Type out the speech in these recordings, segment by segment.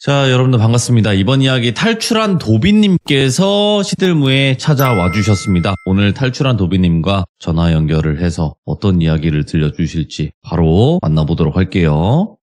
자, 여러분들 반갑습니다. 이번 이야기 탈출한 도비님께서 시들무에 찾아와 주셨습니다. 오늘 탈출한 도비님과 전화 연결을 해서 어떤 이야기를 들려주실지 바로 만나보도록 할게요.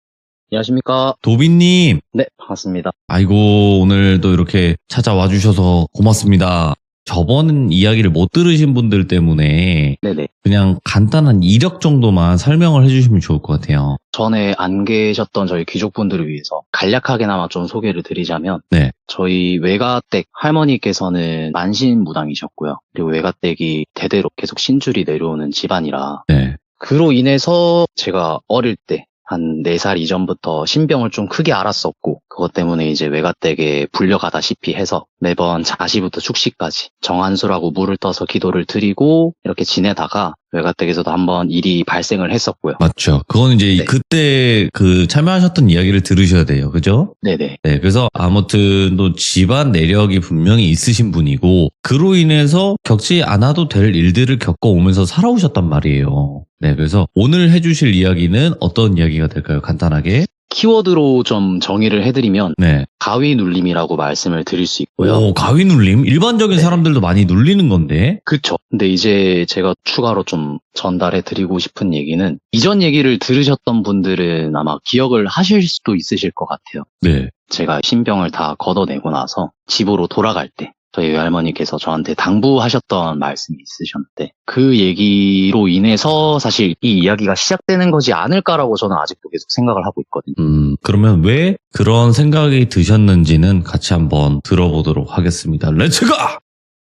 안녕하십니까. 도비님. 네, 반갑습니다. 아이고, 오늘도 이렇게 찾아와 주셔서 고맙습니다. 저번 이야기를 못 들으신 분들 때문에 네네. 그냥 간단한 이력 정도만 설명을 해주시면 좋을 것 같아요. 전에 안 계셨던 저희 귀족분들을 위해서 간략하게나마 좀 소개를 드리자면, 네. 저희 외가댁 할머니께서는 만신무당이셨고요. 그리고 외가댁이 대대로 계속 신줄이 내려오는 집안이라, 네. 그로 인해서 제가 어릴 때 한 4살 이전부터 신병을 좀 크게 알았었고, 그것 때문에 이제 외가댁에 불려가다시피 해서 매번 자시부터 축시까지 정한수라고 물을 떠서 기도를 드리고 이렇게 지내다가 외가댁에서도 한번 일이 발생을 했었고요. 맞죠. 그건 이제 네. 그때 참여하셨던 이야기를 들으셔야 돼요. 그죠? 네네. 네. 그래서 아무튼 또 집안 내력이 분명히 있으신 분이고, 그로 인해서 겪지 않아도 될 일들을 겪어오면서 살아오셨단 말이에요. 네. 그래서 오늘 해주실 이야기는 어떤 이야기가 될까요? 간단하게. 키워드로 좀 정의를 해드리면 네. 가위 눌림이라고 말씀을 드릴 수 있고요. 오, 가위 눌림? 일반적인 네. 사람들도 많이 눌리는 건데. 그쵸. 근데 이제 제가 추가로 좀 전달해 드리고 싶은 얘기는, 이전 얘기를 들으셨던 분들은 아마 기억을 하실 수도 있으실 것 같아요. 네. 제가 신병을 다 걷어내고 나서 집으로 돌아갈 때 저희 외할머니께서 저한테 당부하셨던 말씀이 있으셨는데, 그 얘기로 인해서 사실 이 이야기가 시작되는 거지 않을까라고 저는 아직도 계속 생각을 하고 있거든요. 그러면 왜 그런 생각이 드셨는지는 같이 한번 들어보도록 하겠습니다. 렛츠고!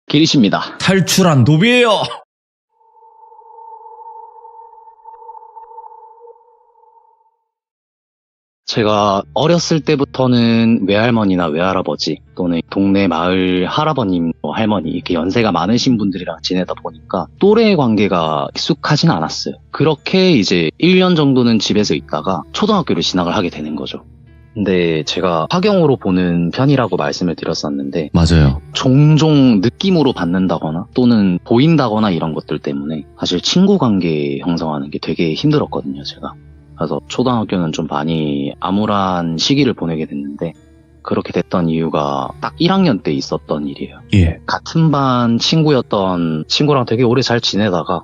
길이십니다. 탈출한 도비예요. 제가 어렸을 때부터는 외할머니나 외할아버지 또는 동네 마을 할아버님, 할머니 이렇게 연세가 많으신 분들이랑 지내다 보니까 또래 관계가 익숙하진 않았어요. 그렇게 이제 1년 정도는 집에서 있다가 초등학교를 진학을 하게 되는 거죠. 근데 제가 화경으로 보는 편이라고 말씀을 드렸었는데, 맞아요. 종종 느낌으로 받는다거나 또는 보인다거나 이런 것들 때문에 사실 친구 관계 형성하는 게 되게 힘들었거든요, 제가. 그래서 초등학교는 좀 많이 암울한 시기를 보내게 됐는데, 그렇게 됐던 이유가 딱 1학년 때 있었던 일이에요. 예. 같은 반 친구였던 친구랑 되게 오래 잘 지내다가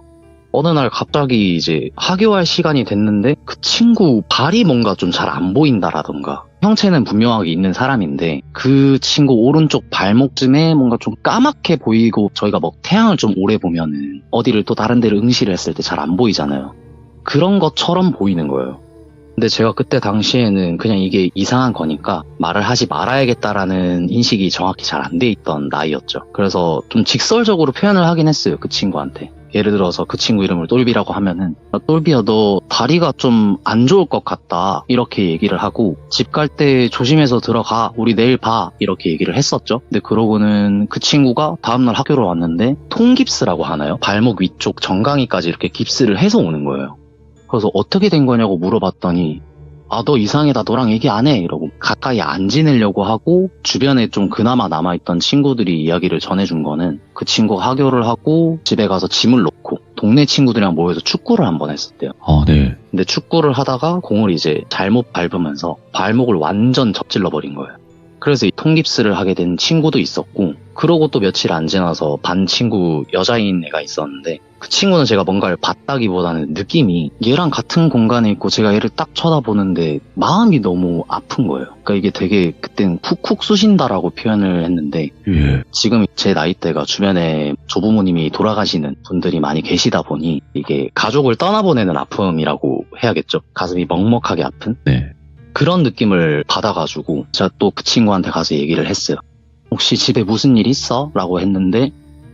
어느 날 갑자기 이제 하교할 시간이 됐는데 그 친구 발이 뭔가 좀 잘 안 보인다라던가, 형체는 분명하게 있는 사람인데 그 친구 오른쪽 발목쯤에 뭔가 좀 까맣게 보이고, 저희가 뭐 태양을 좀 오래 보면은 어디를 또 다른 데를 응시를 했을 때 잘 안 보이잖아요. 그런 것처럼 보이는 거예요. 근데 제가 그때 당시에는 그냥 이게 이상한 거니까 말을 하지 말아야겠다라는 인식이 정확히 잘 안 돼 있던 나이였죠. 그래서 좀 직설적으로 표현을 하긴 했어요, 그 친구한테. 예를 들어서 그 친구 이름을 똘비라고 하면은, 똘비야 너 다리가 좀 안 좋을 것 같다 이렇게 얘기를 하고, 집 갈 때 조심해서 들어가, 우리 내일 봐 이렇게 얘기를 했었죠. 근데 그러고는 그 친구가 다음날 학교로 왔는데 통깁스라고 하나요? 발목 위쪽 정강이까지 이렇게 깁스를 해서 오는 거예요. 그래서 어떻게 된 거냐고 물어봤더니, 아, 너 이상해, 나 너랑 얘기 안 해 이러고 가까이 안 지내려고 하고, 주변에 좀 그나마 남아있던 친구들이 이야기를 전해준 거는, 그 친구가 하교를 하고 집에 가서 짐을 놓고 동네 친구들이랑 모여서 축구를 한번 했었대요. 네. 근데 축구를 하다가 공을 이제 잘못 밟으면서 발목을 완전 접질러 버린 거예요. 그래서 이 통깁스를 하게 된 친구도 있었고, 그러고 또 며칠 안 지나서 반 친구 여자인 애가 있었는데, 그 친구는 제가 뭔가를 봤다기보다는 느낌이 얘랑 같은 공간에 있고 제가 얘를 딱 쳐다보는데 마음이 너무 아픈 거예요. 그러니까 이게 되게 그땐 푹푹 쑤신다라고 표현을 했는데, 예. 지금 제 나이대가 주변에 조부모님이 돌아가시는 분들이 많이 계시다 보니 이게 가족을 떠나보내는 아픔이라고 해야겠죠. 가슴이 먹먹하게 아픈? 네. 그런 느낌을 받아가지고 제가 또 그 친구한테 가서 얘기를 했어요. 혹시 집에 무슨 일 있어? 라고 했는데,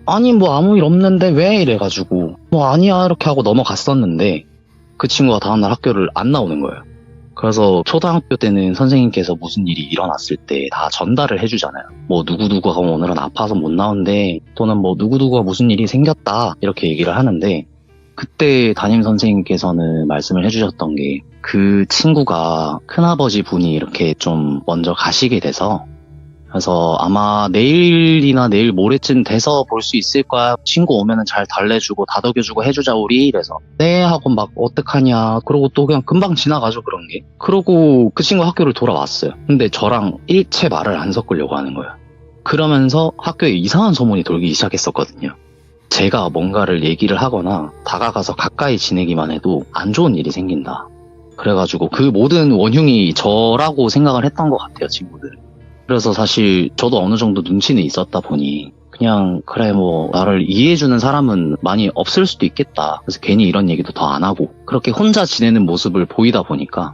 아니 뭐 아무 일 없는데 왜? 이래가지고 뭐 아니야 이렇게 하고 넘어갔었는데, 그 친구가 다음날 학교를 안 나오는 거예요. 그래서 초등학교 때는 선생님께서 무슨 일이 일어났을 때 다 전달을 해주잖아요. 뭐 누구누구가 오늘은 아파서 못 나온대, 또는 뭐 누구누구가 무슨 일이 생겼다 이렇게 얘기를 하는데, 그때 담임 선생님께서는 말씀을 해주셨던 게, 그 친구가 큰아버지 분이 이렇게 좀 먼저 가시게 돼서 그래서 아마 내일이나 내일 모레쯤 돼서 볼 수 있을 거야. 친구 오면은 잘 달래주고 다독여주고 해주자 우리. 이래서 네 하고 막 어떡하냐. 그러고 또 그냥 금방 지나가죠 그런 게. 그러고 그 친구 학교를 돌아왔어요. 근데 저랑 일체 말을 안 섞으려고 하는 거예요. 그러면서 학교에 이상한 소문이 돌기 시작했었거든요. 제가 뭔가를 얘기를 하거나 다가가서 가까이 지내기만 해도 안 좋은 일이 생긴다. 그래가지고 그 모든 원흉이 저라고 생각을 했던 것 같아요, 친구들. 그래서 사실 저도 어느 정도 눈치는 있었다 보니 그냥 그래 뭐 나를 이해해주는 사람은 많이 없을 수도 있겠다. 그래서 괜히 이런 얘기도 더 안 하고 그렇게 혼자 지내는 모습을 보이다 보니까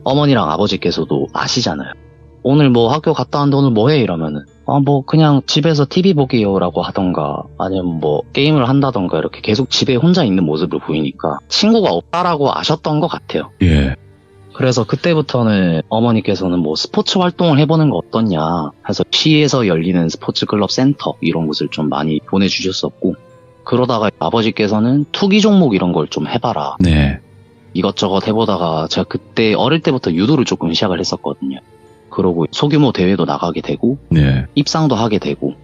어머니랑 아버지께서도 아시잖아요. 오늘 뭐 학교 갔다 왔는데 오늘 뭐 해? 이러면은 뭐 그냥 집에서 TV 보기요 라고 하던가 아니면 뭐 게임을 한다던가 이렇게 계속 집에 혼자 있는 모습을 보이니까 친구가 없다라고 아셨던 것 같아요. 예. 그래서 그때부터는 어머니께서는 뭐 스포츠 활동을 해보는 거 어떻냐 해서 시에서 열리는 스포츠 클럽 센터 이런 곳을 좀 많이 보내주셨었고 그러다가 아버지께서는 투기 종목 이런 걸 좀 해봐라. 네. 이것저것 해보다가 제가 그때 어릴 때부터 유도를 조금 시작을 했었거든요. 그러고 소규모 대회도 나가게 되고 네. 입상도 하게 되고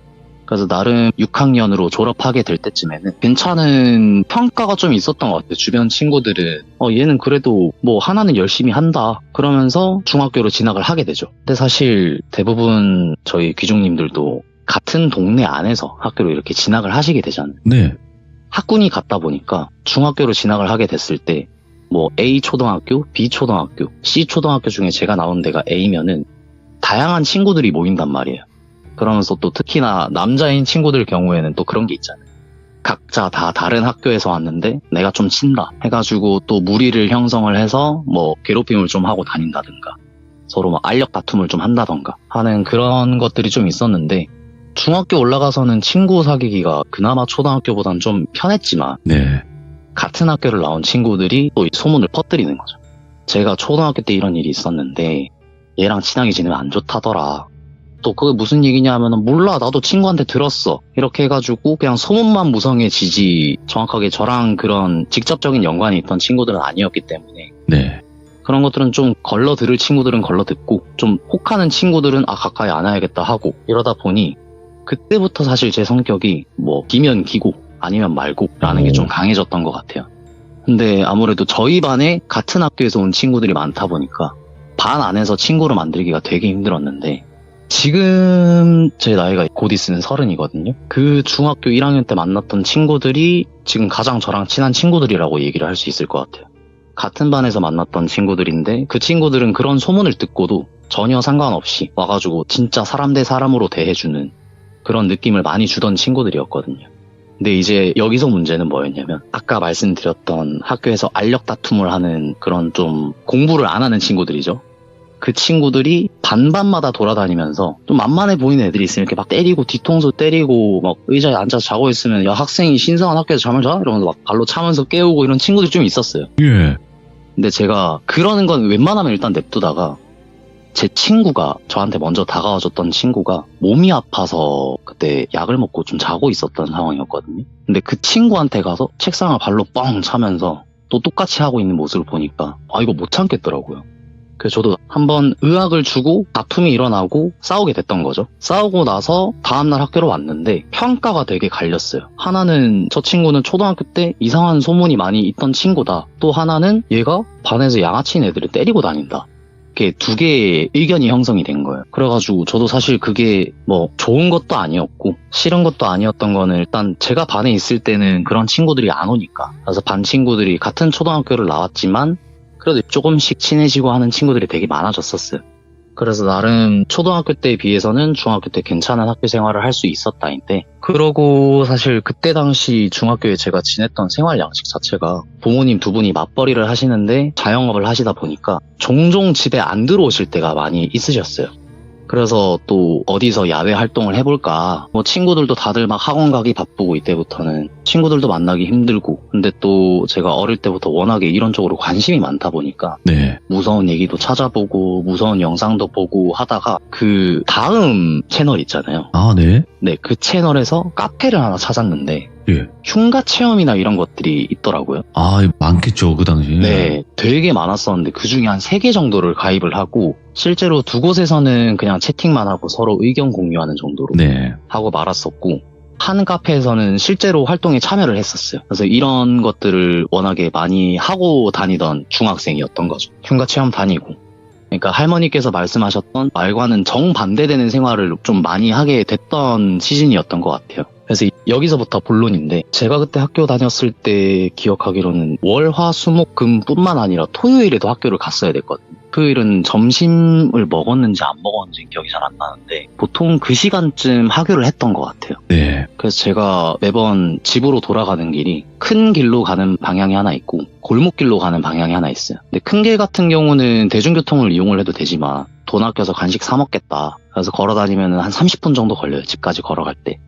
그래서 나름 6학년으로 졸업하게 될 때쯤에는 괜찮은 평가가 좀 있었던 것 같아요. 주변 친구들은 얘는 그래도 뭐 하나는 열심히 한다 그러면서 중학교로 진학을 하게 되죠. 근데 사실 대부분 저희 귀중님들도 같은 동네 안에서 학교로 이렇게 진학을 하시게 되잖아요. 네. 학군이 같다 보니까 중학교로 진학을 하게 됐을 때 뭐 A 초등학교, B 초등학교, C 초등학교 중에 제가 나온 데가 A면은 다양한 친구들이 모인단 말이에요. 그러면서 또 특히나 남자인 친구들 경우에는 또 그런 게 있잖아요. 각자 다 다른 학교에서 왔는데 내가 좀 친다 해가지고 또 무리를 형성을 해서 뭐 괴롭힘을 좀 하고 다닌다든가 서로 막 알력 다툼을 좀 한다던가 하는 그런 것들이 좀 있었는데 중학교 올라가서는 친구 사귀기가 그나마 초등학교보단 좀 편했지만 네. 같은 학교를 나온 친구들이 또 소문을 퍼뜨리는 거죠. 제가 초등학교 때 이런 일이 있었는데 얘랑 친하게 지내면 안 좋다더라. 또 그게 무슨 얘기냐 하면은 몰라 나도 친구한테 들었어. 이렇게 해가지고 그냥 소문만 무성해지지 정확하게 저랑 그런 직접적인 연관이 있던 친구들은 아니었기 때문에 네. 그런 것들은 좀 걸러 들을 친구들은 걸러 듣고 좀 혹하는 친구들은 가까이 안 와야겠다 하고 이러다 보니 그때부터 사실 제 성격이 뭐 기면 기고 아니면 말고 라는 게 좀 강해졌던 것 같아요. 근데 아무래도 저희 반에 같은 학교에서 온 친구들이 많다 보니까 반 안에서 친구를 만들기가 되게 힘들었는데 지금 제 나이가 곧 있으면 30이거든요. 그 중학교 1학년 때 만났던 친구들이 지금 가장 저랑 친한 친구들이라고 얘기를 할 수 있을 것 같아요. 같은 반에서 만났던 친구들인데 그 친구들은 그런 소문을 듣고도 전혀 상관없이 와가지고 진짜 사람 대 사람으로 대해주는 그런 느낌을 많이 주던 친구들이었거든요. 근데 이제 여기서 문제는 뭐였냐면 아까 말씀드렸던 학교에서 알력 다툼을 하는 그런 좀 공부를 안 하는 친구들이죠. 그 친구들이 반반마다 돌아다니면서 좀 만만해 보이는 애들이 있으면 이렇게 막 때리고 뒤통수 때리고 막 의자에 앉아서 자고 있으면 야 학생이 신성한 학교에서 잠을 자? 이러면서 막 발로 차면서 깨우고 이런 친구들이 좀 있었어요. 예. 근데 제가 그러는 건 웬만하면 일단 냅두다가 제 친구가 저한테 먼저 다가와줬던 친구가 몸이 아파서 그때 약을 먹고 좀 자고 있었던 상황이었거든요. 근데 그 친구한테 가서 책상을 발로 뻥 차면서 또 똑같이 하고 있는 모습을 보니까 이거 못 참겠더라고요. 그래서 저도 한번 의학을 주고 다툼이 일어나고 싸우게 됐던 거죠. 싸우고 나서 다음날 학교로 왔는데 평가가 되게 갈렸어요. 하나는 저 친구는 초등학교 때 이상한 소문이 많이 있던 친구다. 또 하나는 얘가 반에서 양아치인 애들을 때리고 다닌다. 이렇게 두 개의 의견이 형성이 된 거예요. 그래가지고 저도 사실 그게 뭐 좋은 것도 아니었고 싫은 것도 아니었던 거는 일단 제가 반에 있을 때는 그런 친구들이 안 오니까. 그래서 반 친구들이 같은 초등학교를 나왔지만 그래도 조금씩 친해지고 하는 친구들이 되게 많아졌었어요. 그래서 나름 초등학교 때에 비해서는 중학교 때 괜찮은 학교 생활을 할 수 있었다인데 그러고 사실 그때 당시 중학교에 제가 지냈던 생활 양식 자체가 부모님 두 분이 맞벌이를 하시는데 자영업을 하시다 보니까 종종 집에 안 들어오실 때가 많이 있으셨어요. 그래서 또 어디서 야외 활동을 해볼까 뭐 친구들도 다들 막 학원 가기 바쁘고 이때부터는 친구들도 만나기 힘들고 근데 또 제가 어릴 때부터 워낙에 이런 쪽으로 관심이 많다 보니까 네. 무서운 얘기도 찾아보고 무서운 영상도 보고 하다가 그 다음 채널 있잖아요. 네. 네, 그 채널에서 카페를 하나 찾았는데 예. 흉가 체험이나 이런 것들이 있더라고요. 아, 많겠죠, 그 당시에. 네, 되게 많았었는데 그 중에 한 3개 정도를 가입을 하고 실제로 2곳에서는 그냥 채팅만 하고 서로 의견 공유하는 정도로 네. 하고 말았었고 한 카페에서는 실제로 활동에 참여를 했었어요. 그래서 이런 것들을 워낙에 많이 하고 다니던 중학생이었던 거죠. 흉가 체험 다니고. 그러니까 할머니께서 말씀하셨던 말과는 정반대되는 생활을 좀 많이 하게 됐던 시즌이었던 것 같아요. 그래서 여기서부터 본론인데 제가 그때 학교 다녔을 때 기억하기로는 월, 화, 수, 목, 금뿐만 아니라 토요일에도 학교를 갔어야 됐거든요. 토요일은 점심을 먹었는지 안 먹었는지 기억이 잘 안 나는데 보통 그 시간쯤 학교를 했던 것 같아요. 네. 그래서 제가 매번 집으로 돌아가는 길이 큰 길로 가는 방향이 하나 있고 골목길로 가는 방향이 하나 있어요. 근데 큰 길 같은 경우는 대중교통을 이용을 해도 되지만 돈 아껴서 간식 사 먹겠다. 그래서 걸어 다니면 한 30분 정도 걸려요. 집까지 걸어갈 때.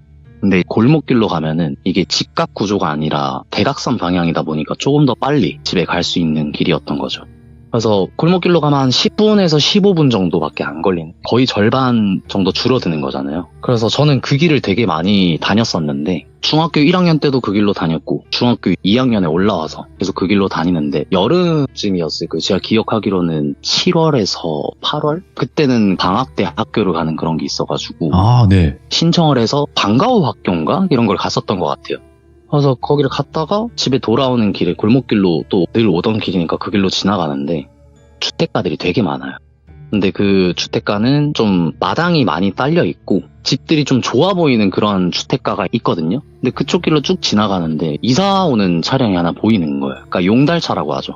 근데 골목길로 가면은 이게 직각 구조가 아니라 대각선 방향이다 보니까 조금 더 빨리 집에 갈 수 있는 길이었던 거죠. 그래서 골목길로 가면 한 10분에서 15분 정도밖에 안 걸리는, 거의 절반 정도 줄어드는 거잖아요. 그래서 저는 그 길을 되게 많이 다녔었는데 중학교 1학년 때도 그 길로 다녔고 중학교 2학년에 올라와서 계속 그 길로 다니는데 여름쯤이었어요. 제가 기억하기로는 7월에서 8월? 그때는 방학 때 학교를 가는 그런 게 있어가지고 아, 네. 신청을 해서 방과후 학교인가? 이런 걸 갔었던 것 같아요. 그래서 거기를 갔다가 집에 돌아오는 길에 골목길로 또 늘 오던 길이니까 그 길로 지나가는데 주택가들이 되게 많아요. 근데 그 주택가는 좀 마당이 많이 딸려 있고 집들이 좀 좋아 보이는 그런 주택가가 있거든요. 근데 그쪽 길로 쭉 지나가는데 이사 오는 차량이 하나 보이는 거예요. 그러니까 용달차라고 하죠.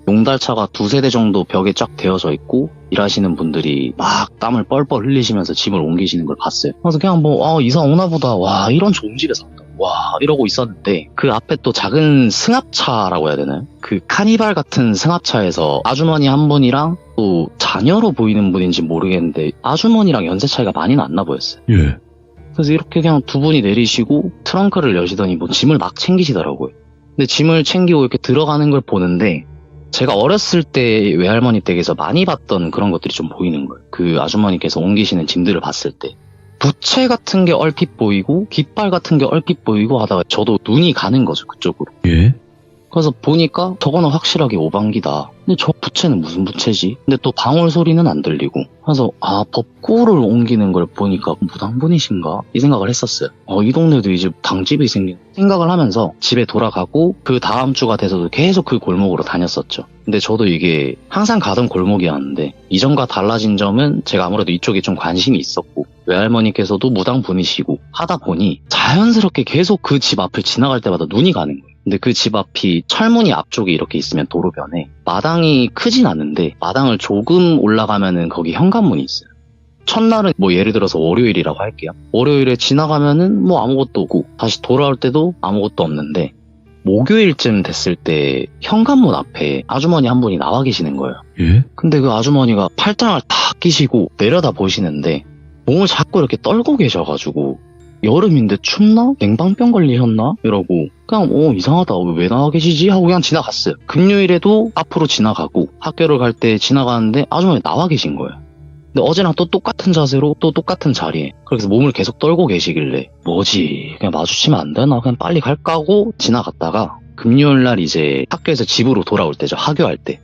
용달차가 2세대 정도 벽에 쫙 대어져 있고 일하시는 분들이 막 땀을 뻘뻘 흘리시면서 짐을 옮기시는 걸 봤어요. 그래서 그냥 이사 오나 보다. 와, 이런 좋은 집에 산다. 와, 이러고 있었는데 그 앞에 또 작은 승합차라고 해야 되나요? 그 카니발 같은 승합차에서 아주머니 한 분이랑 또 자녀로 보이는 분인지 모르겠는데 아주머니랑 연세 차이가 많이 났나 보였어요. 예. 그래서 이렇게 그냥 두 분이 내리시고 트렁크를 여시더니 짐을 막 챙기시더라고요. 근데 짐을 챙기고 이렇게 들어가는 걸 보는데 제가 어렸을 때 외할머니 댁에서 많이 봤던 그런 것들이 좀 보이는 거예요. 그 아주머니께서 옮기시는 짐들을 봤을 때 부채 같은 게 얼핏 보이고 깃발 같은 게 얼핏 보이고 하다가 저도 눈이 가는 거죠, 그쪽으로. 예. 그래서 보니까 저거는 확실하게 오방기다. 근데 저 부채는 무슨 부채지? 근데 또 방울 소리는 안 들리고. 그래서 법구를 옮기는 걸 보니까 무당분이신가? 이 생각을 했었어요. 이 동네도 이제 당집이 생긴 생각을 하면서 집에 돌아가고 그 다음 주가 돼서도 계속 그 골목으로 다녔었죠. 근데 저도 이게 항상 가던 골목이었는데 이전과 달라진 점은 제가 아무래도 이쪽에 좀 관심이 있었고 외할머니께서도 무당분이시고 하다 보니 자연스럽게 계속 그 집 앞을 지나갈 때마다 눈이 가는 거예요. 근데 그 집 앞이 철문이 앞쪽에 이렇게 있으면 도로변에 마당이 크진 않은데 마당을 조금 올라가면은 거기 현관문이 있어요. 첫날은 예를 들어서 월요일이라고 할게요. 월요일에 지나가면은 아무것도 없고 다시 돌아올 때도 아무것도 없는데 목요일쯤 됐을 때 현관문 앞에 아주머니 한 분이 나와 계시는 거예요. 예? 근데 그 아주머니가 팔짱을 탁 끼시고 내려다 보시는데 몸을 자꾸 이렇게 떨고 계셔가지고 여름인데 춥나? 냉방병 걸리셨나? 이러고 그냥 이상하다. 왜 나와 계시지? 하고 그냥 지나갔어요. 금요일에도 앞으로 지나가고 학교를 갈 때 지나가는데 아주머니 나와 계신 거예요. 근데 어제랑 또 똑같은 자세로 또 똑같은 자리에 그래서 몸을 계속 떨고 계시길래 뭐지? 그냥 마주치면 안 되나? 그냥 빨리 갈까 하고 지나갔다가 금요일날 이제 학교에서 집으로 돌아올 때죠. 하교할 때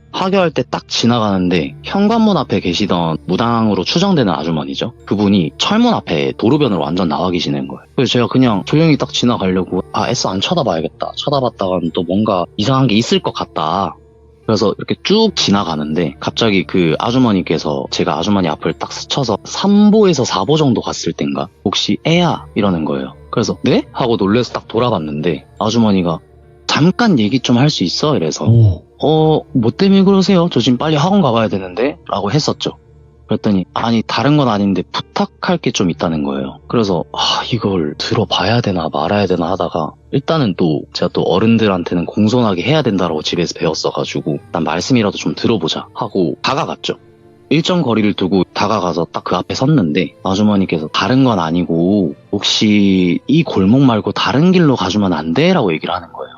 딱 지나가는데 현관문 앞에 계시던 무당으로 추정되는 아주머니죠. 그분이 철문 앞에 도로변으로 완전 나와 계시는 거예요. 그래서 제가 그냥 조용히 딱 지나가려고 애써 안 쳐다봐야겠다. 쳐다봤다가는 또 뭔가 이상한 게 있을 것 같다. 그래서 이렇게 쭉 지나가는데 갑자기 그 아주머니께서 제가 아주머니 앞을 딱 스쳐서 3보에서 4보 정도 갔을 땐가 혹시 애야? 이러는 거예요. 그래서 네? 하고 놀래서 딱 돌아봤는데 아주머니가 잠깐 얘기 좀 할 수 있어? 이래서 뭐 때문에 그러세요? 저 지금 빨리 학원 가봐야 되는데? 라고 했었죠. 그랬더니 아니 다른 건 아닌데 부탁할 게 좀 있다는 거예요. 그래서 이걸 들어봐야 되나 말아야 되나 하다가 일단은 또 제가 또 어른들한테는 공손하게 해야 된다라고 집에서 배웠어가지고 일단 말씀이라도 좀 들어보자 하고 다가갔죠. 일정 거리를 두고 다가가서 딱 그 앞에 섰는데 아주머니께서 다른 건 아니고 혹시 이 골목 말고 다른 길로 가주면 안 돼? 라고 얘기를 하는 거예요.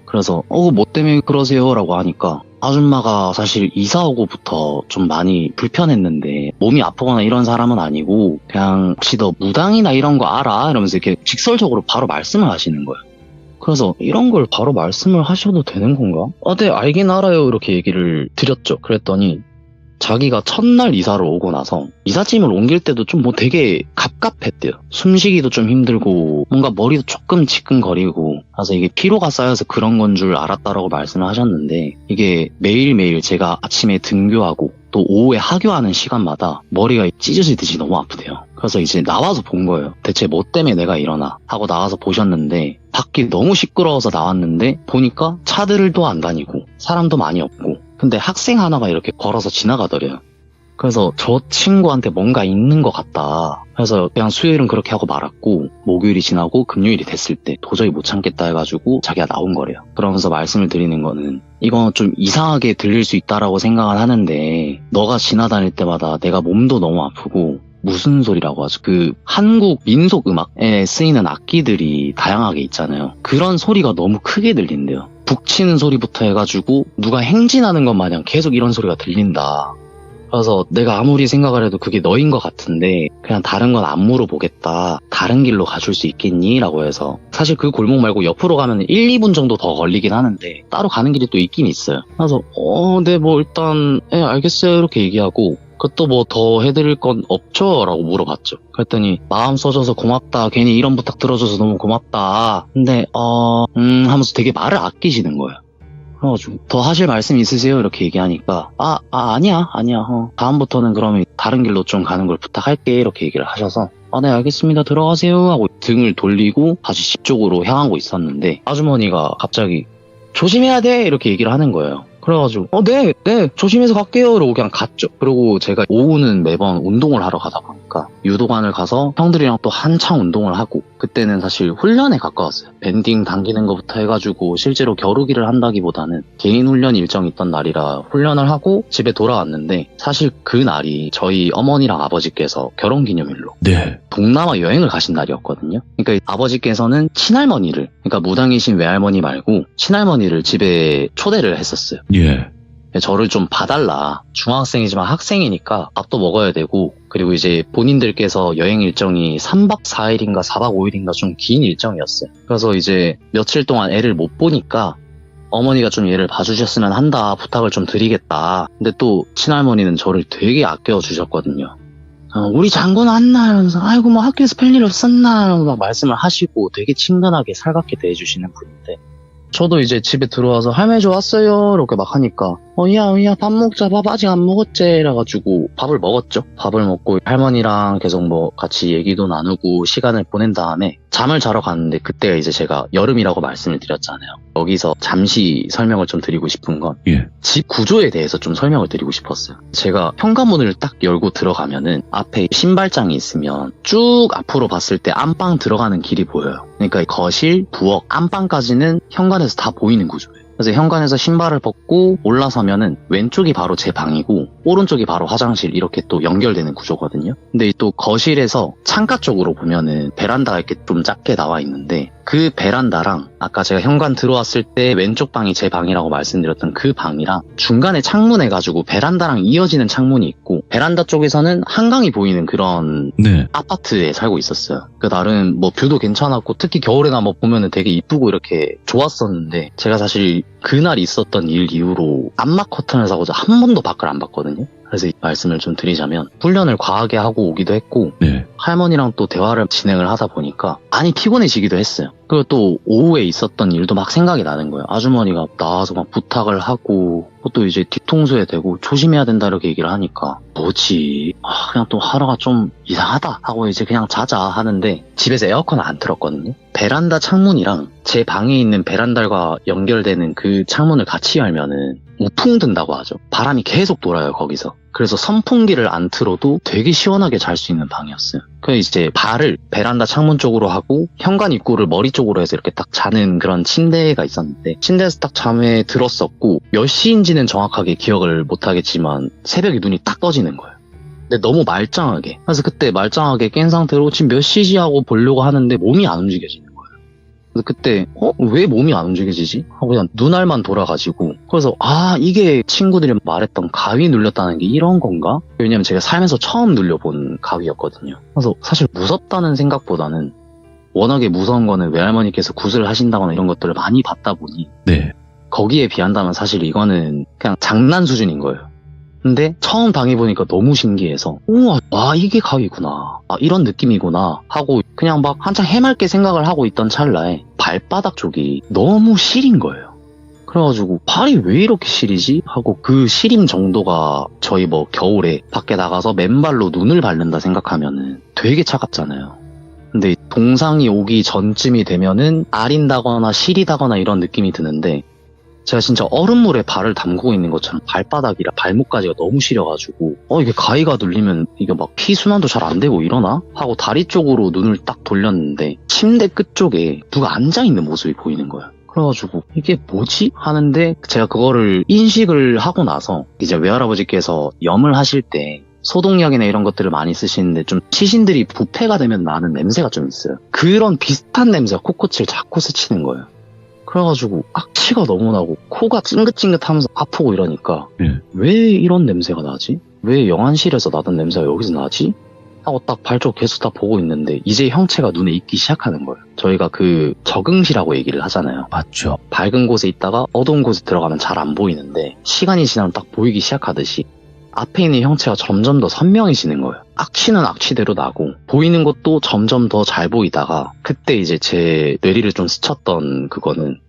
그래서 뭐 때문에 그러세요? 라고 하니까 아줌마가 사실 이사 오고부터 좀 많이 불편했는데 몸이 아프거나 이런 사람은 아니고 그냥 혹시 너 무당이나 이런 거 알아? 이러면서 이렇게 직설적으로 바로 말씀을 하시는 거예요. 그래서 이런 걸 바로 말씀을 하셔도 되는 건가? 네, 알긴 알아요. 이렇게 얘기를 드렸죠. 그랬더니 자기가 첫날 이사를 오고 나서 이삿짐을 옮길 때도 좀 뭐 되게 갑갑했대요. 숨쉬기도 좀 힘들고 뭔가 머리도 조금 지끈거리고, 그래서 이게 피로가 쌓여서 그런 건 줄 알았다라고 말씀을 하셨는데, 이게 매일매일 제가 아침에 등교하고 또 오후에 하교하는 시간마다 머리가 찢어지듯이 너무 아프대요. 그래서 이제 나와서 본 거예요. 대체 뭐 때문에 내가 이러나 하고 나와서 보셨는데, 밖이 너무 시끄러워서 나왔는데 보니까 차들도 안 다니고 사람도 많이 없고, 근데 학생 하나가 이렇게 걸어서 지나가더래요. 그래서 저 친구한테 뭔가 있는 것 같다. 그래서 그냥 수요일은 그렇게 하고 말았고, 목요일이 지나고 금요일이 됐을 때 도저히 못 참겠다 해가지고 자기가 나온 거래요. 그러면서 말씀을 드리는 거는, 이건 좀 이상하게 들릴 수 있다라고 생각은 하는데, 너가 지나다닐 때마다 내가 몸도 너무 아프고, 무슨 소리라고 하죠? 그 한국 민속 음악에 쓰이는 악기들이 다양하게 있잖아요. 그런 소리가 너무 크게 들린대요. 북치는 소리부터 해가지고 누가 행진하는 것 마냥 계속 이런 소리가 들린다. 그래서 내가 아무리 생각을 해도 그게 너인 것 같은데 그냥 다른 건 안 물어보겠다. 다른 길로 가줄 수 있겠니? 라고 해서, 사실 그 골목 말고 옆으로 가면 1, 2분 정도 더 걸리긴 하는데 따로 가는 길이 또 있긴 있어요. 그래서 네, 뭐 일단 알겠어요 이렇게 얘기하고, 그것도 뭐 더 해드릴 건 없죠? 라고 물어봤죠. 그랬더니 마음 써줘서 고맙다. 괜히 이런 부탁 들어줘서 너무 고맙다. 근데 하면서 되게 말을 아끼시는 거예요. 그래가지고 더 하실 말씀 있으세요? 이렇게 얘기하니까 아니야. 다음부터는 그러면 다른 길로 좀 가는 걸 부탁할게. 이렇게 얘기를 하셔서 네, 알겠습니다. 들어가세요. 하고 등을 돌리고 다시 집 쪽으로 향하고 있었는데, 아주머니가 갑자기 조심해야 돼. 이렇게 얘기를 하는 거예요. 그래가지고 네 조심해서 갈게요 이러고 그냥 갔죠. 그리고 제가 오후는 매번 운동을 하러 가다 보니까 유도관을 가서 형들이랑 또 한창 운동을 하고, 그때는 사실 훈련에 가까웠어요. 밴딩 당기는 것부터 해가지고 실제로 겨루기를 한다기보다는 개인 훈련 일정이 있던 날이라 훈련을 하고 집에 돌아왔는데, 사실 그 날이 저희 어머니랑 아버지께서 결혼기념일로 네. 동남아 여행을 가신 날이었거든요. 그러니까 친할머니를, 그러니까 무당이신 외할머니 말고 친할머니를 집에 초대를 했었어요. 예. 저를 좀 봐달라. 중학생이지만 학생이니까 밥도 먹어야 되고, 그리고 이제 본인들께서 여행 일정이 3박 4일인가 4박 5일인가 좀 긴 일정이었어요. 그래서 이제 며칠 동안 애를 못 보니까 어머니가 좀 얘를 봐주셨으면 한다, 부탁을 좀 드리겠다. 근데 또 친할머니는 저를 되게 아껴주셨거든요. 우리 장군 왔나? 이러면서 아이고 뭐 학교에서 별일 없었나? 이러면서 막 말씀을 하시고 되게 친근하게 살갑게 대해주시는 분인데, 저도 이제 집에 들어와서 할머니 저 왔어요 이렇게 막 하니까 야 밥 먹자. 밥 아직 안 먹었지? 이래가지고 밥을 먹었죠. 밥을 먹고 할머니랑 계속 뭐 같이 얘기도 나누고 시간을 보낸 다음에 잠을 자러 갔는데, 그때가 이제 제가 여름이라고 말씀을 드렸잖아요. 여기서 잠시 설명을 좀 드리고 싶은 건, 예. 집 구조에 대해서 좀 설명을 드리고 싶었어요. 제가 현관문을 딱 열고 들어가면은 앞에 신발장이 있으면 쭉 앞으로 봤을 때 안방 들어가는 길이 보여요. 그러니까 거실, 부엌, 안방까지는 현관에서 다 보이는 구조예요. 그래서 현관에서 신발을 벗고 올라서면은 왼쪽이 바로 제 방이고 오른쪽이 바로 화장실, 이렇게 또 연결되는 구조거든요. 근데 또 거실에서 창가 쪽으로 보면은 베란다가 이렇게 좀 작게 나와 있는데, 그 베란다랑 아까 제가 현관 들어왔을 때 왼쪽 방이 제 방이라고 말씀드렸던 그 방이랑 중간에 창문 해가지고 베란다랑 이어지는 창문이 있고, 베란다 쪽에서는 한강이 보이는 그런 네. 아파트에 살고 있었어요. 그 날은 뭐 뷰도 괜찮았고, 특히 겨울에나 뭐 보면은 되게 이쁘고 이렇게 좋았었는데, 제가 사실 그날 있었던 일 이후로 암막 커튼을 사고 한 번도 밖을 안 봤거든요. 그래서 이 말씀을 좀 드리자면, 훈련을 과하게 하고 오기도 했고, 네. 할머니랑 또 대화를 진행을 하다 보니까 많이 피곤해지기도 했어요. 그리고 또 오후에 있었던 일도 막 생각이 나는 거예요. 아주머니가 나와서 막 부탁을 하고, 또 이제 뒤통수에 대고 조심해야 된다 이렇게 얘기를 하니까 뭐지? 그냥 또 하루가 좀 이상하다 하고 이제 그냥 자자 하는데, 집에서 에어컨을 안 틀었거든요. 베란다 창문이랑 제 방에 있는 베란다가 연결되는 그 창문을 같이 열면은 우풍 든다고 하죠. 바람이 계속 돌아요, 거기서. 그래서 선풍기를 안 틀어도 되게 시원하게 잘 수 있는 방이었어요. 그래서 이제 발을 베란다 창문 쪽으로 하고 현관 입구를 머리 쪽으로 해서 이렇게 딱 자는 그런 침대가 있었는데, 침대에서 딱 잠에 들었었고, 몇 시인지는 정확하게 기억을 못하겠지만 새벽에 눈이 딱 떠지는 거예요. 근데 너무 말짱하게. 그래서 그때 말짱하게 깬 상태로 지금 몇 시지 하고 보려고 하는데 몸이 안 움직여지는 거예요. 그래서 그때 왜 몸이 안 움직여지지? 하고 그냥 눈알만 돌아가지고, 그래서 이게 친구들이 말했던 가위 눌렸다는 게 이런 건가? 왜냐면 제가 살면서 처음 눌려본 가위였거든요. 그래서 사실 무섭다는 생각보다는 워낙에 무서운 거는 외할머니께서 굿을 하신다거나 이런 것들을 많이 봤다 보니 네. 거기에 비한다면 사실 이거는 그냥 장난 수준인 거예요. 근데 처음 당해보니까 너무 신기해서 우와, 와, 이게 가위구나, 아, 이런 느낌이구나 하고 그냥 막 한창 해맑게 생각을 하고 있던 찰나에 발바닥 쪽이 너무 시린 거예요. 그래가지고 발이 왜 이렇게 시리지? 하고 그 시림 정도가 저희 뭐 겨울에 밖에 나가서 맨발로 눈을 밟는다 생각하면은 되게 차갑잖아요. 근데 동상이 오기 전쯤이 되면은 아린다거나 시리다거나 이런 느낌이 드는데 제가 진짜 얼음물에 발을 담그고 있는 것처럼 발바닥이라 발목까지가 너무 시려가지고 이게 가위가 눌리면 이게 막 피순환도 잘 안 되고 이러나? 하고 다리 쪽으로 눈을 딱 돌렸는데 침대 끝쪽에 누가 앉아있는 모습이 보이는 거예요. 그래가지고 이게 뭐지? 하는데 제가 그거를 인식을 하고 나서 이제 외할아버지께서 염을 하실 때 소독약이나 이런 것들을 많이 쓰시는데 좀 시신들이 부패가 되면 나는 냄새가 좀 있어요. 그런 비슷한 냄새가 코끝을 자꾸 스치는 거예요. 그래가지고 악취가 너무 나고 코가 찡긋찡긋하면서 아프고 이러니까 왜 이런 냄새가 나지? 왜 영안실에서 나던 냄새가 여기서 나지? 하고 딱 발 쪽 계속 다 보고 있는데 이제 형체가 눈에 익기 시작하는 거예요. 저희가 그 적응시라고 얘기를 하잖아요. 맞죠. 밝은 곳에 있다가 어두운 곳에 들어가면 잘 안 보이는데 시간이 지나면 딱 보이기 시작하듯이 앞에 있는 형체가 점점 더 선명해지는 거예요. 악취는 악취대로 나고 보이는 것도 점점 더 잘 보이다가 그때 이제 제 뇌리를 좀 스쳤던 그거는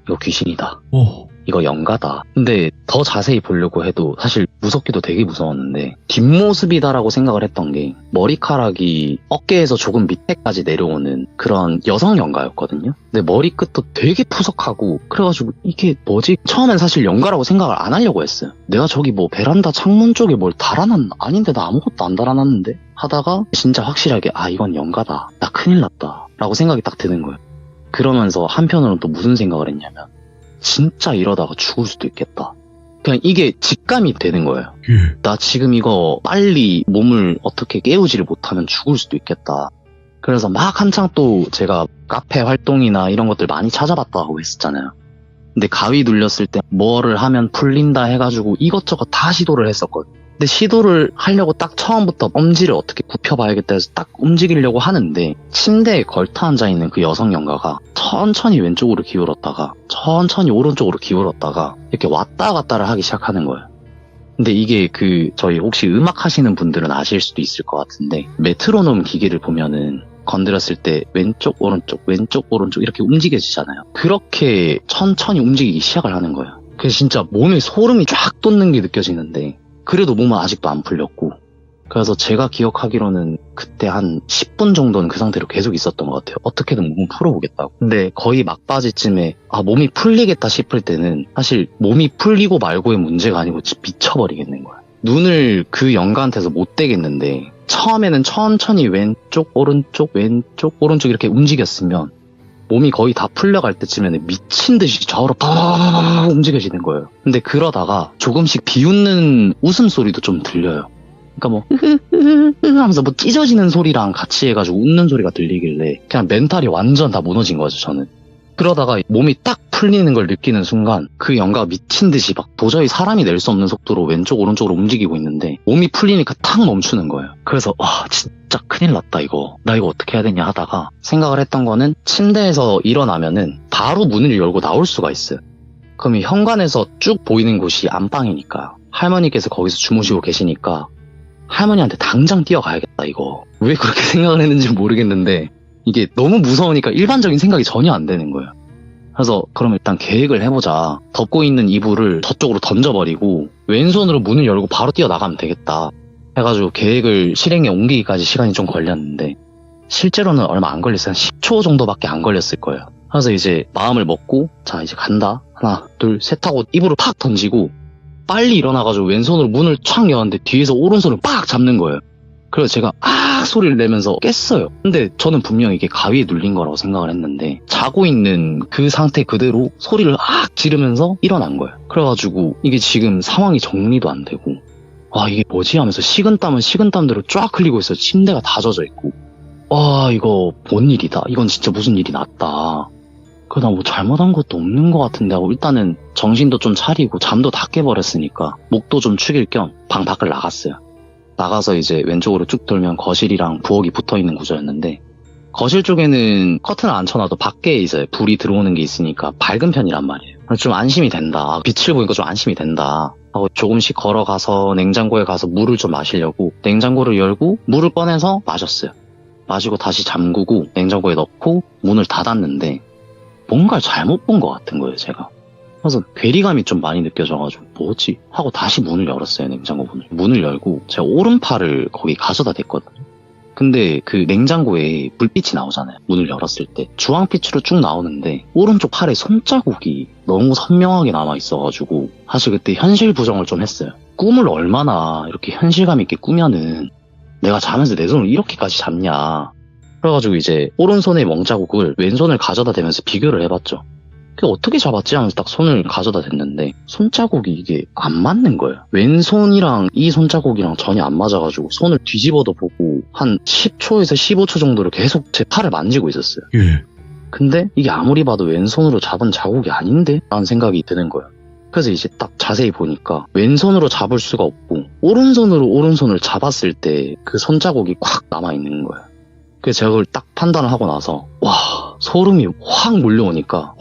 이거 귀신이다. 오. 이거 영가다. 근데 더 자세히 보려고 해도 사실 무섭기도 되게 무서웠는데 뒷모습이다라고 생각을 했던 게 머리카락이 어깨에서 조금 밑에까지 내려오는 그런 여성 영가였거든요. 근데 머리끝도 되게 푸석하고 그래가지고 이게 뭐지? 처음엔 사실 영가라고 생각을 안 하려고 했어요. 내가 저기 뭐 베란다 창문 쪽에 뭘 달아놨나? 아닌데 나 아무것도 안 달아놨는데? 하다가 진짜 확실하게 이건 영가다. 나 큰일 났다. 라고 생각이 딱 드는 거예요. 그러면서 한편으로는 또 무슨 생각을 했냐면 진짜 이러다가 죽을 수도 있겠다. 그냥 이게 직감이 되는 거예요. 나 지금 이거 빨리 몸을 어떻게 깨우지를 못하면 죽을 수도 있겠다. 그래서 막 한창 또 제가 카페 활동이나 이런 것들 많이 찾아봤다고 했었잖아요. 근데 가위 눌렸을 때 뭐를 하면 풀린다 해가지고 이것저것 다 시도를 했었거든요. 근데 시도를 하려고 딱 처음부터 엄지를 어떻게 굽혀봐야겠다 해서 딱 움직이려고 하는데 침대에 걸터 앉아있는 그 여성 영가가 천천히 왼쪽으로 기울었다가 천천히 오른쪽으로 기울었다가 이렇게 왔다 갔다를 하기 시작하는 거예요. 근데 이게 저희 혹시 음악 하시는 분들은 아실 수도 있을 것 같은데 메트로놈 기기를 보면은 건드렸을 때 왼쪽 오른쪽 왼쪽 오른쪽 이렇게 움직여지잖아요. 그렇게 천천히 움직이기 시작을 하는 거예요. 그래서 진짜 몸에 소름이 쫙 돋는 게 느껴지는데 그래도 몸은 아직도 안 풀렸고 그래서 제가 기억하기로는 그때 한 10분 정도는 그 상태로 계속 있었던 것 같아요. 어떻게든 몸을 풀어보겠다고. 근데 거의 막바지쯤에 몸이 풀리겠다 싶을 때는 사실 몸이 풀리고 말고의 문제가 아니고 미쳐버리겠는 거야. 눈을 그 영가한테서 못 떼겠는데 처음에는 천천히 왼쪽 오른쪽 왼쪽 오른쪽 이렇게 움직였으면 몸이 거의 다 풀려갈 때쯤에는 미친 듯이 좌우로 팍 움직여지는 거예요. 근데 그러다가 조금씩 비웃는 웃음소리도 좀 들려요. 그러니까 뭐 하면서 뭐 찢어지는 소리랑 같이 해가지고 웃는 소리가 들리길래 그냥 멘탈이 완전 다 무너진 거죠, 저는. 그러다가 몸이 딱 풀리는 걸 느끼는 순간 그 영가가 미친 듯이 막 도저히 사람이 낼 수 없는 속도로 왼쪽 오른쪽으로 움직이고 있는데 몸이 풀리니까 탁 멈추는 거예요. 그래서 진짜 큰일 났다 이거. 나 이거 어떻게 해야 되냐 하다가 생각을 했던 거는 침대에서 일어나면은 바로 문을 열고 나올 수가 있어요. 그럼 이 현관에서 쭉 보이는 곳이 안방이니까 할머니께서 거기서 주무시고 계시니까 할머니한테 당장 뛰어가야겠다 이거. 왜 그렇게 생각을 했는지 모르겠는데 이게 너무 무서우니까 일반적인 생각이 전혀 안 되는 거예요. 그래서 그럼 일단 계획을 해보자. 덮고 있는 이불을 저쪽으로 던져버리고 왼손으로 문을 열고 바로 뛰어나가면 되겠다 해가지고 계획을 실행에 옮기기까지 시간이 좀 걸렸는데 실제로는 얼마 안 걸렸어요. 한 10초 정도밖에 안 걸렸을 거예요. 그래서 이제 마음을 먹고 자 이제 간다. 하나 둘 셋 하고 이불을 팍 던지고 빨리 일어나가지고 왼손으로 문을 촥 여는데 뒤에서 오른손을 빡 잡는 거예요. 그래서 제가 소리를 내면서 깼어요. 근데 저는 분명히 이게 가위에 눌린 거라고 생각을 했는데 자고 있는 그 상태 그대로 소리를 지르면서 일어난 거예요. 그래가지고 이게 지금 상황이 정리도 안 되고 이게 뭐지 하면서 식은땀은 식은땀대로 쫙 흘리고 있어요. 침대가 다 젖어 있고 이거 뭔 일이다. 이건 진짜 무슨 일이 났다. 나 뭐 잘못한 것도 없는 것 같은데 하고 일단은 정신도 좀 차리고 잠도 다 깨버렸으니까 목도 좀 축일 겸 방 밖을 나갔어요. 나가서 이제 왼쪽으로 쭉 돌면 거실이랑 부엌이 붙어있는 구조였는데 거실 쪽에는 커튼을 안 쳐놔도 밖에 이제 불이 들어오는 게 있으니까 밝은 편이란 말이에요. 좀 안심이 된다. 빛을 보니까 좀 안심이 된다. 하고 조금씩 걸어가서 냉장고에 가서 물을 좀 마시려고 냉장고를 열고 물을 꺼내서 마셨어요. 마시고 다시 잠그고 냉장고에 넣고 문을 닫았는데 뭔가를 잘못 본 것 같은 거예요, 제가. 그래서 괴리감이 좀 많이 느껴져가지고 뭐지? 하고 다시 문을 열었어요, 냉장고 문을. 문을 열고 제가 오른팔을 거기 가져다 댔거든요. 근데 그 냉장고에 불빛이 나오잖아요. 문을 열었을 때. 주황빛으로 쭉 나오는데 오른쪽 팔에 손자국이 너무 선명하게 남아있어가지고 사실 그때 현실 부정을 좀 했어요. 꿈을 얼마나 이렇게 현실감 있게 꾸면은 내가 자면서 내 손을 이렇게까지 잡냐. 그래가지고 이제 오른손의 멍자국을 왼손을 가져다 대면서 비교를 해봤죠. 그게 어떻게 잡았지 하면서 딱 손을 가져다 댔는데 손자국이 이게 안 맞는 거예요. 왼손이랑 이 손자국이랑 전혀 안 맞아가지고 손을 뒤집어도 보고 한 10초에서 15초 정도를 계속 제 팔을 만지고 있었어요. 예. 근데 이게 아무리 봐도 왼손으로 잡은 자국이 아닌데? 라는 생각이 드는 거예요. 그래서 이제 딱 자세히 보니까 왼손으로 잡을 수가 없고 오른손으로 오른손을 잡았을 때 그 손자국이 콱 남아있는 거예요. 그래서 제가 그걸 딱 판단을 하고 나서 와 소름이 확 몰려오니까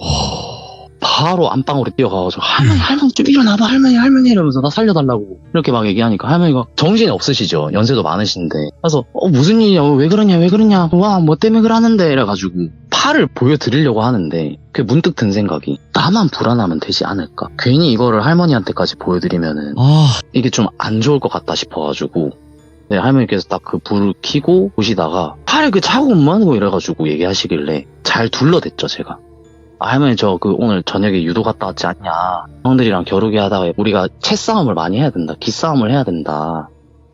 바로 안방으로 뛰어가가지고 할머니 좀 일어나봐 할머니 이러면서 나 살려달라고 이렇게 막 얘기하니까 할머니가 정신이 없으시죠. 연세도 많으신데. 그래서 무슨 일이냐 왜 그러냐 와 뭐 때문에 그러는데 이래가지고 팔을 보여드리려고 하는데 그게 문득 든 생각이 나만 불안하면 되지 않을까. 괜히 이거를 할머니한테까지 보여드리면은 이게 좀 안 좋을 것 같다 싶어가지고 네, 할머니께서 딱 그 불을 켜고 보시다가 팔에 그 자국은 뭐하고 이래가지고 얘기하시길래 잘 둘러댔죠 제가. 할머니 저 그 오늘 저녁에 유도 갔다 왔지 않냐. 형들이랑 겨루기 하다가 우리가 채싸움을 많이 해야 된다. 기싸움을 해야 된다.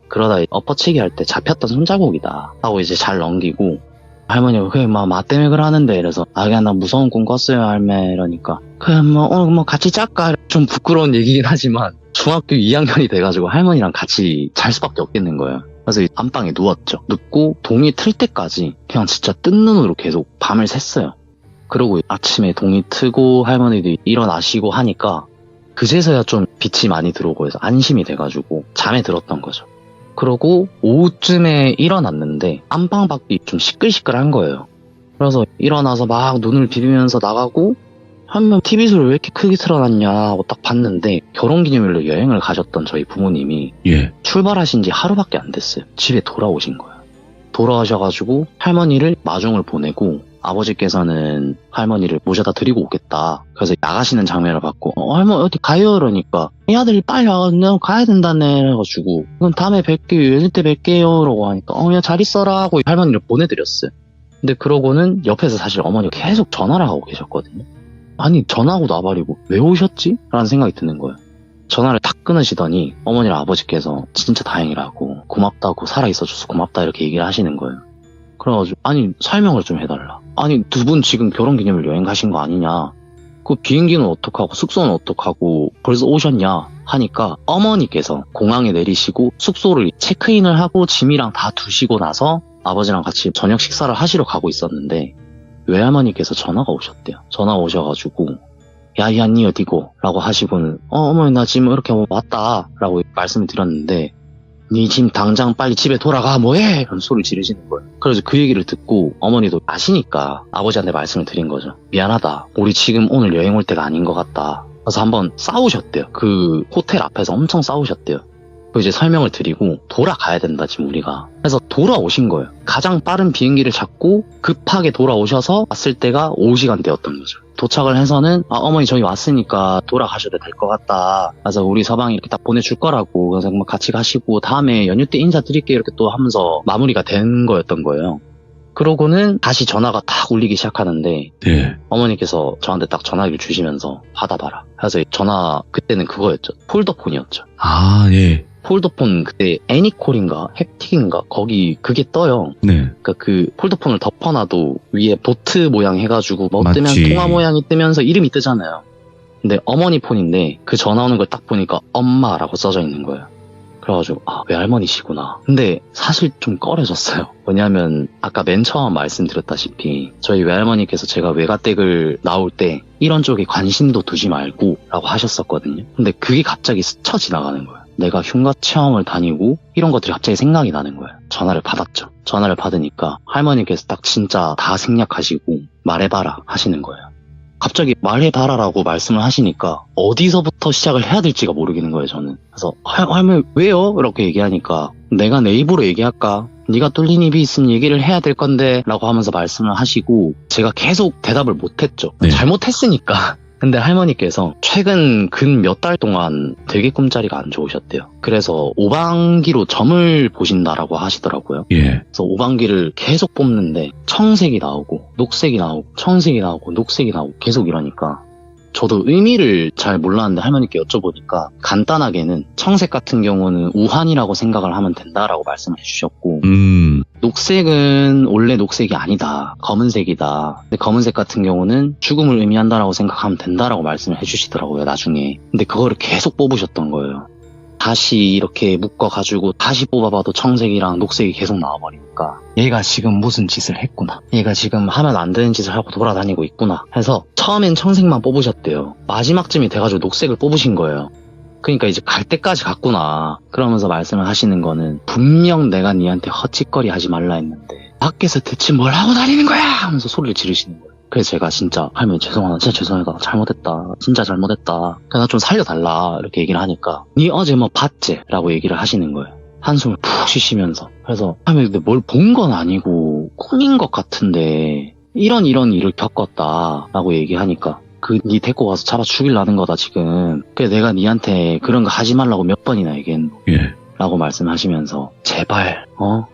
그러다 엎어치기 할 때 잡혔던 손자국이다. 하고 이제 잘 넘기고 할머니가 그래 마 때문에 그러는데 이래서 그냥 나 무서운 꿈 꿨어요 할매 이러니까 그래 오늘 같이 짤까. 좀 부끄러운 얘기긴 하지만 중학교 2학년이 돼가지고 할머니랑 같이 잘 수밖에 없겠는 거예요. 그래서 안방에 누웠죠. 눕고 동이 틀 때까지 그냥 진짜 뜬 눈으로 계속 밤을 샜어요. 그러고 아침에 동이 트고 할머니도 일어나시고 하니까 그제서야 좀 빛이 많이 들어오고 해서 안심이 돼가지고 잠에 들었던 거죠. 그러고 오후쯤에 일어났는데 안방 밖이 좀 시끌시끌한 거예요. 그래서 일어나서 막 눈을 비비면서 나가고 한 TV 소리를 왜 이렇게 크게 틀어놨냐 하고 딱 봤는데 결혼기념일로 여행을 가셨던 저희 부모님이 출발하신 지 하루밖에 안 됐어요. 집에 돌아오신 거예요. 돌아오셔가지고 할머니를 마중을 보내고 아버지께서는 할머니를 모셔다 드리고 오겠다. 그래서 나가시는 장면을 봤고 할머니 어디 가요? 이러니까 이 아들이 빨리 와. 내가 가야 된다네. 그래가지고 그럼 다음에 뵐게요. 연휴 때 뵐게요. 라고 하니까 야 잘 있어라 하고 할머니를 보내드렸어요. 근데 그러고는 옆에서 사실 어머니가 계속 전화를 하고 계셨거든요. 아니 전화하고 나발이고 왜 오셨지? 라는 생각이 드는 거예요. 전화를 탁 끊으시더니 어머니랑 아버지께서 진짜 다행이라고 고맙다고 살아있어줘서 고맙다 이렇게 얘기를 하시는 거예요. 그래가지고 아니 설명을 좀 해달라. 아니 두 분 지금 결혼기념일 여행 가신 거 아니냐. 그 비행기는 어떡하고 숙소는 어떡하고 벌써 오셨냐 하니까 어머니께서 공항에 내리시고 숙소를 체크인을 하고 짐이랑 다 두시고 나서 아버지랑 같이 저녁 식사를 하시러 가고 있었는데 외할머니께서 전화가 오셨대요. 전화가 오셔가지고 야 니 어디고? 라고 하시고는 어머니 나 지금 이렇게 왔다 라고 말씀을 드렸는데 니 지금 당장 빨리 집에 돌아가 뭐해? 이런 소리를 지르시는 거예요. 그래서 그 얘기를 듣고 어머니도 아시니까 아버지한테 말씀을 드린 거죠. 미안하다. 우리 지금 오늘 여행 올 때가 아닌 것 같다. 그래서 한번 싸우셨대요. 그 호텔 앞에서 엄청 싸우셨대요. 이제 설명을 드리고 돌아가야 된다 지금 우리가. 그래서 돌아오신 거예요. 가장 빠른 비행기를 잡고 급하게 돌아오셔서 왔을 때가 오후 시간대였던 거죠. 도착을 해서는 어머니 저희 왔으니까 돌아가셔도 될 것 같다. 그래서 우리 서방이 이렇게 딱 보내줄 거라고. 그래서 같이 가시고 다음에 연휴 때 인사드릴게요 이렇게 또 하면서 마무리가 된 거였던 거예요. 그러고는 다시 전화가 탁 울리기 시작하는데 어머니께서 저한테 딱 전화기를 주시면서 받아봐라. 그래서 전화 그때는 그거였죠. 폴더폰이었죠. 폴더폰 그때 애니콜인가 햅틱인가 거기 그게 떠요. 그러니까 그 폴더폰을 덮어놔도 위에 보트 모양 해가지고 뭐 맞지. 뜨면 통화 모양이 뜨면서 이름이 뜨잖아요. 근데 어머니 폰인데 그 전화 오는 걸 딱 보니까 엄마라고 써져 있는 거예요. 그래가지고 외할머니시구나. 근데 사실 좀 꺼려졌어요. 왜냐하면 아까 맨 처음 말씀드렸다시피 저희 외할머니께서 제가 외가댁을 나올 때 이런 쪽에 관심도 두지 말고 라고 하셨었거든요. 근데 그게 갑자기 스쳐 지나가는 거예요. 내가 흉가 체험을 다니고 이런 것들이 갑자기 생각이 나는 거예요. 전화를 받았죠. 전화를 받으니까 할머니께서 딱 진짜 다 생략하시고 말해봐라 하시는 거예요. 갑자기 말해봐라라고 말씀을 하시니까 어디서부터 시작을 해야 될지가 모르겠는 거예요, 저는. 그래서 할머니 왜요? 이렇게 얘기하니까 내가 내 입으로 얘기할까? 네가 뚫린 입이 있으면 얘기를 해야 될 건데 라고 하면서 말씀을 하시고 제가 계속 대답을 못했죠. 네. 잘못했으니까. 근데 할머니께서 최근 근 몇 달 동안 되게 꿈자리가 안 좋으셨대요. 그래서 오방기로 점을 보신다라고 하시더라고요. 예. 그래서 오방기를 계속 뽑는데 청색이 나오고 녹색이 나오고 청색이 나오고 녹색이 나오고 계속 이러니까 저도 의미를 잘 몰랐는데 할머니께 여쭤보니까 간단하게는 청색 같은 경우는 우환이라고 생각을 하면 된다라고 말씀을 해주셨고 녹색은 원래 녹색이 아니다. 검은색이다. 근데 검은색 같은 경우는 죽음을 의미한다라고 생각하면 된다라고 말씀을 해주시더라고요, 나중에. 근데 그거를 계속 뽑으셨던 거예요. 다시 이렇게 묶어가지고 다시 뽑아봐도 청색이랑 녹색이 계속 나와버리니까 얘가 지금 무슨 짓을 했구나. 얘가 지금 하면 안 되는 짓을 하고 돌아다니고 있구나 해서 처음엔 청색만 뽑으셨대요. 마지막쯤이 돼가지고 녹색을 뽑으신 거예요. 그러니까 이제 갈 때까지 갔구나. 그러면서 말씀을 하시는 거는 분명 내가 니한테 헛짓거리 하지 말라 했는데 밖에서 대체 뭘 하고 다니는 거야 하면서 소리를 지르시는 거예요. 그래서 제가 진짜 할머니 죄송하다, 진짜 죄송하다, 잘못했다, 진짜 잘못했다, 나 좀 살려달라 이렇게 얘기를 하니까 니 어제 뭐 봤지? 라고 얘기를 하시는 거예요. 한숨을 푹 쉬시면서. 그래서 할머니 근데 뭘 본 건 아니고 꿈인 것 같은데 이런 일을 겪었다 라고 얘기하니까 니 데리고 가서 잡아 죽이려는 거다 지금. 그래서 내가 니한테 그런 거 하지 말라고 몇 번이나 얘기했노. 예. 라고 말씀하시면서 제발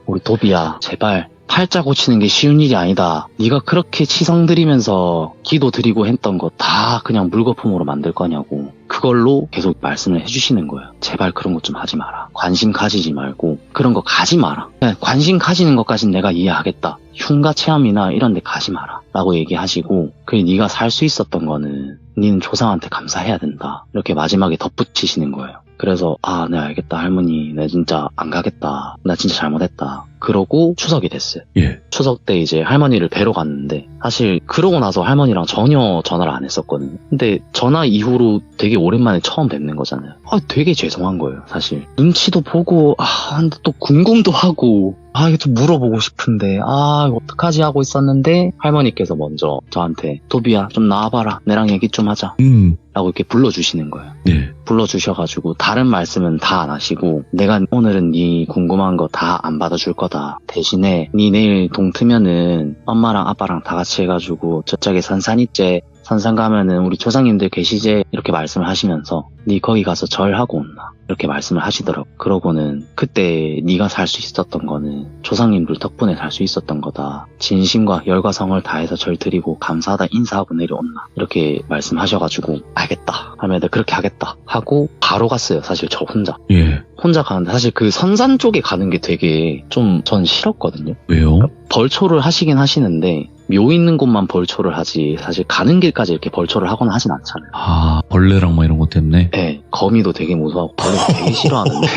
우리 도비야 제발 팔자 고치는 게 쉬운 일이 아니다. 네가 그렇게 치성 드리면서 기도 드리고 했던 거 다 그냥 물거품으로 만들 거냐고. 그걸로 계속 말씀을 해주시는 거예요. 제발 그런 것 좀 하지 마라. 관심 가지지 말고 그런 거 가지 마라. 그냥 관심 가지는 것까진 내가 이해하겠다. 흉가 체험이나 이런 데 가지 마라 라고 얘기하시고 그래 네가 살 수 있었던 거는 니는 조상한테 감사해야 된다. 이렇게 마지막에 덧붙이시는 거예요. 그래서 네 알겠다 할머니, 나 진짜 안 가겠다, 나 진짜 잘못했다. 그러고 추석이 됐어요. 예. 추석 때 이제 할머니를 뵈러 갔는데 사실 그러고 나서 할머니랑 전혀 전화를 안 했었거든요. 근데 전화 이후로 되게 오랜만에 처음 뵙는 거잖아요. 되게 죄송한 거예요 사실. 눈치도 보고 근데 또 궁금도 하고 이게 좀 물어보고 싶은데 이거 어떡하지 하고 있었는데 할머니께서 먼저 저한테 도비야 좀 나와봐라, 내랑 얘기 좀 하자 라고 이렇게 불러주시는 거예요. 네. 불러주셔가지고 다른 말씀은 다 안 하시고 내가 오늘은 네 궁금한 거 다 안 받아줄 거다. 대신에 네 내일 동 트면은 엄마랑 아빠랑 다 같이 해가지고 저쪽에 선산 있제, 선산 가면은 우리 조상님들 계시제 이렇게 말씀을 하시면서 네 거기 가서 절하고 온나 이렇게 말씀을 하시더라고. 그러고는 그때 네가 살 수 있었던 거는 조상님들 덕분에 살 수 있었던 거다. 진심과 열과 성을 다해서 절 드리고 감사하다 인사하고 내려온나 이렇게 말씀하셔가지고 알겠다 하면 내가 그렇게 하겠다 하고 바로 갔어요. 사실 저 혼자. 예. 혼자 가는데 사실 그 선산 쪽에 가는 게 되게 좀 전 싫었거든요. 왜요? 벌초를 하시긴 하시는데 묘 있는 곳만 벌초를 하지 사실 가는 길까지 이렇게 벌초를 하거나 하진 않잖아요. 벌레랑 뭐 이런 것 때문에? 네, 거미도 되게 무서워하고 벌레도 되게 싫어하는데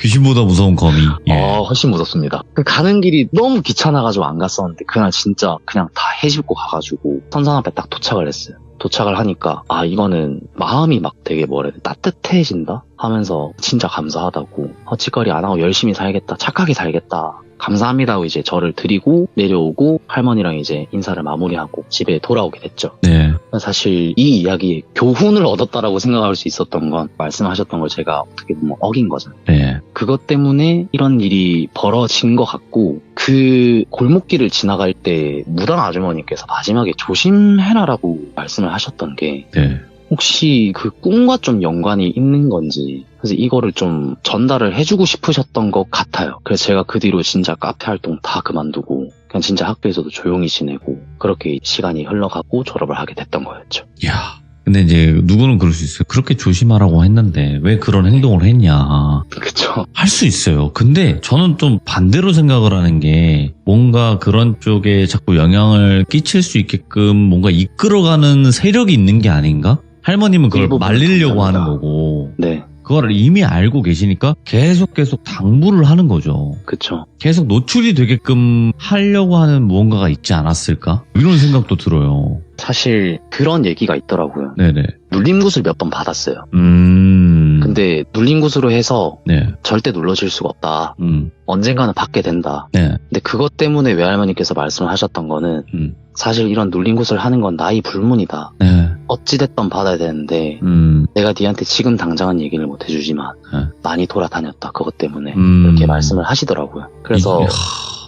귀신보다 무서운 거미. 예. 훨씬 무섭습니다. 그 가는 길이 너무 귀찮아가지고 안 갔었는데 그날 진짜 그냥 다 해집고 가가지고 선산 앞에 딱 도착을 했어요. 도착을 하니까 이거는 마음이 막 되게 따뜻해진다 하면서 진짜 감사하다고, 헛짓거리 안 하고 열심히 살겠다, 착하게 살겠다, 감사합니다 하고 이제 절을 드리고 내려오고 할머니랑 이제 인사를 마무리하고 집에 돌아오게 됐죠. 네. 사실 이 이야기에 교훈을 얻었다라고 생각할 수 있었던 건 말씀하셨던 걸 제가 어떻게 보면 어긴 거잖아요. 네. 그것 때문에 이런 일이 벌어진 것 같고 그 골목길을 지나갈 때 무당 아주머니께서 마지막에 조심해라라고 말씀을 하셨던 게 네. 혹시 그 꿈과 좀 연관이 있는 건지, 그래서 이거를 좀 전달을 해주고 싶으셨던 것 같아요. 그래서 제가 그 뒤로 진짜 카페 활동 다 그만두고 그냥 진짜 학교에서도 조용히 지내고 그렇게 시간이 흘러가고 졸업을 하게 됐던 거였죠. 이야. 근데 이제 누구는 그럴 수 있어요. 그렇게 조심하라고 했는데 왜 그런 행동을 했냐. 그쵸. 할 수 있어요. 근데 저는 좀 반대로 생각을 하는 게 뭔가 그런 쪽에 자꾸 영향을 끼칠 수 있게끔 뭔가 이끌어가는 세력이 있는 게 아닌가? 할머님은 그걸 말리려고 하는 거고. 네. 그거를 이미 알고 계시니까 계속 당부를 하는 거죠. 그쵸. 계속 노출이 되게끔 하려고 하는 무언가가 있지 않았을까? 이런 생각도 들어요. 사실 그런 얘기가 있더라고요. 네네. 눌림굿을 몇 번 받았어요. 근데 근데 눌림굿으로 해서 네. 절대 눌러질 수가 없다. 음. 언젠가는 받게 된다. 네. 근데 그것 때문에 외할머니께서 말씀을 하셨던 거는 음. 사실 이런 눌림굿을 하는 건 나이 불문이다. 네. 어찌됐든 받아야 되는데 내가 니한테 지금 당장은 얘기를 못 해주지만 네. 많이 돌아다녔다. 그것 때문에 이렇게 말씀을 하시더라고요. 그래서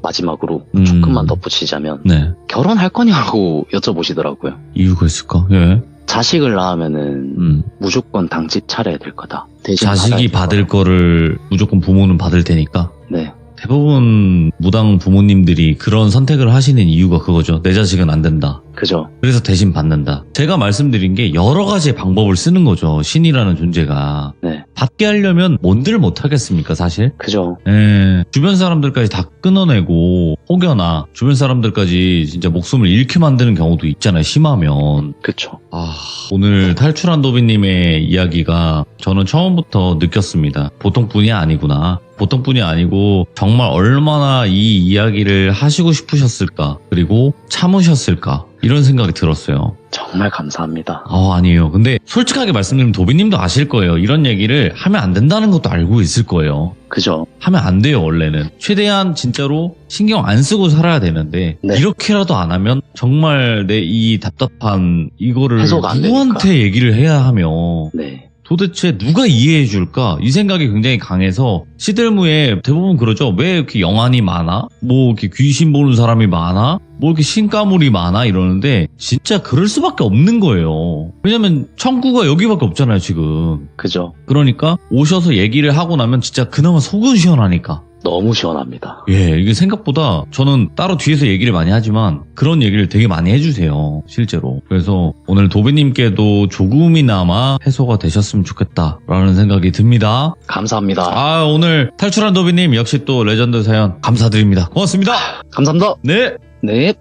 마지막으로 조금만 덧붙이자면 네. 결혼할 거냐고 여쭤보시더라고요. 이유가 있을까? 예. 자식을 낳으면은 무조건 당집 차려야 될 거다. 대신 자식이 받을 거를 무조건 부모는 받을 테니까. 네. 대부분 무당 부모님들이 그런 선택을 하시는 이유가 그거죠. 내 자식은 안 된다. 그죠. 그래서 대신 받는다. 제가 말씀드린 게 여러 가지의 방법을 쓰는 거죠. 신이라는 존재가. 네. 받게 하려면 뭔들 못하겠습니까, 사실? 그죠. 예, 주변 사람들까지 다 끊어내고 혹여나 주변 사람들까지 진짜 목숨을 잃게 만드는 경우도 있잖아요. 심하면. 그쵸. 오늘 탈출한 도비님의 이야기가 저는 처음부터 느꼈습니다. 보통 분이 아니구나. 보통 분이 아니고 정말 얼마나 이 이야기를 하시고 싶으셨을까. 그리고 참으셨을까. 이런 생각이 들었어요. 정말 감사합니다. 아니에요. 근데 솔직하게 말씀드리면 도비님도 아실 거예요. 이런 얘기를 하면 안 된다는 것도 알고 있을 거예요. 그죠. 하면 안 돼요, 원래는. 최대한 진짜로 신경 안 쓰고 살아야 되는데 네. 이렇게라도 안 하면 정말 내 이 답답한 이거를 해소가 안 누구한테 얘기를 해야 하며 네. 도대체 누가 이해해 줄까? 이 생각이 굉장히 강해서 시들무에 대부분 그러죠. 왜 이렇게 영안이 많아? 뭐 이렇게 귀신 보는 사람이 많아? 뭐 이렇게 신가물이 많아? 이러는데 진짜 그럴 수밖에 없는 거예요. 왜냐면 천구가 여기밖에 없잖아요, 지금. 그죠. 그러니까 오셔서 얘기를 하고 나면 진짜 그나마 속은 시원하니까. 너무 시원합니다. 예, 이게 생각보다 저는 따로 뒤에서 얘기를 많이 하지만 그런 얘기를 되게 많이 해주세요, 실제로. 그래서 오늘 도비님께도 조금이나마 해소가 되셨으면 좋겠다라는 생각이 듭니다. 감사합니다. 오늘 탈출한 도비님 역시 또 레전드 사연 감사드립니다. 고맙습니다. 감사합니다. 네. 네.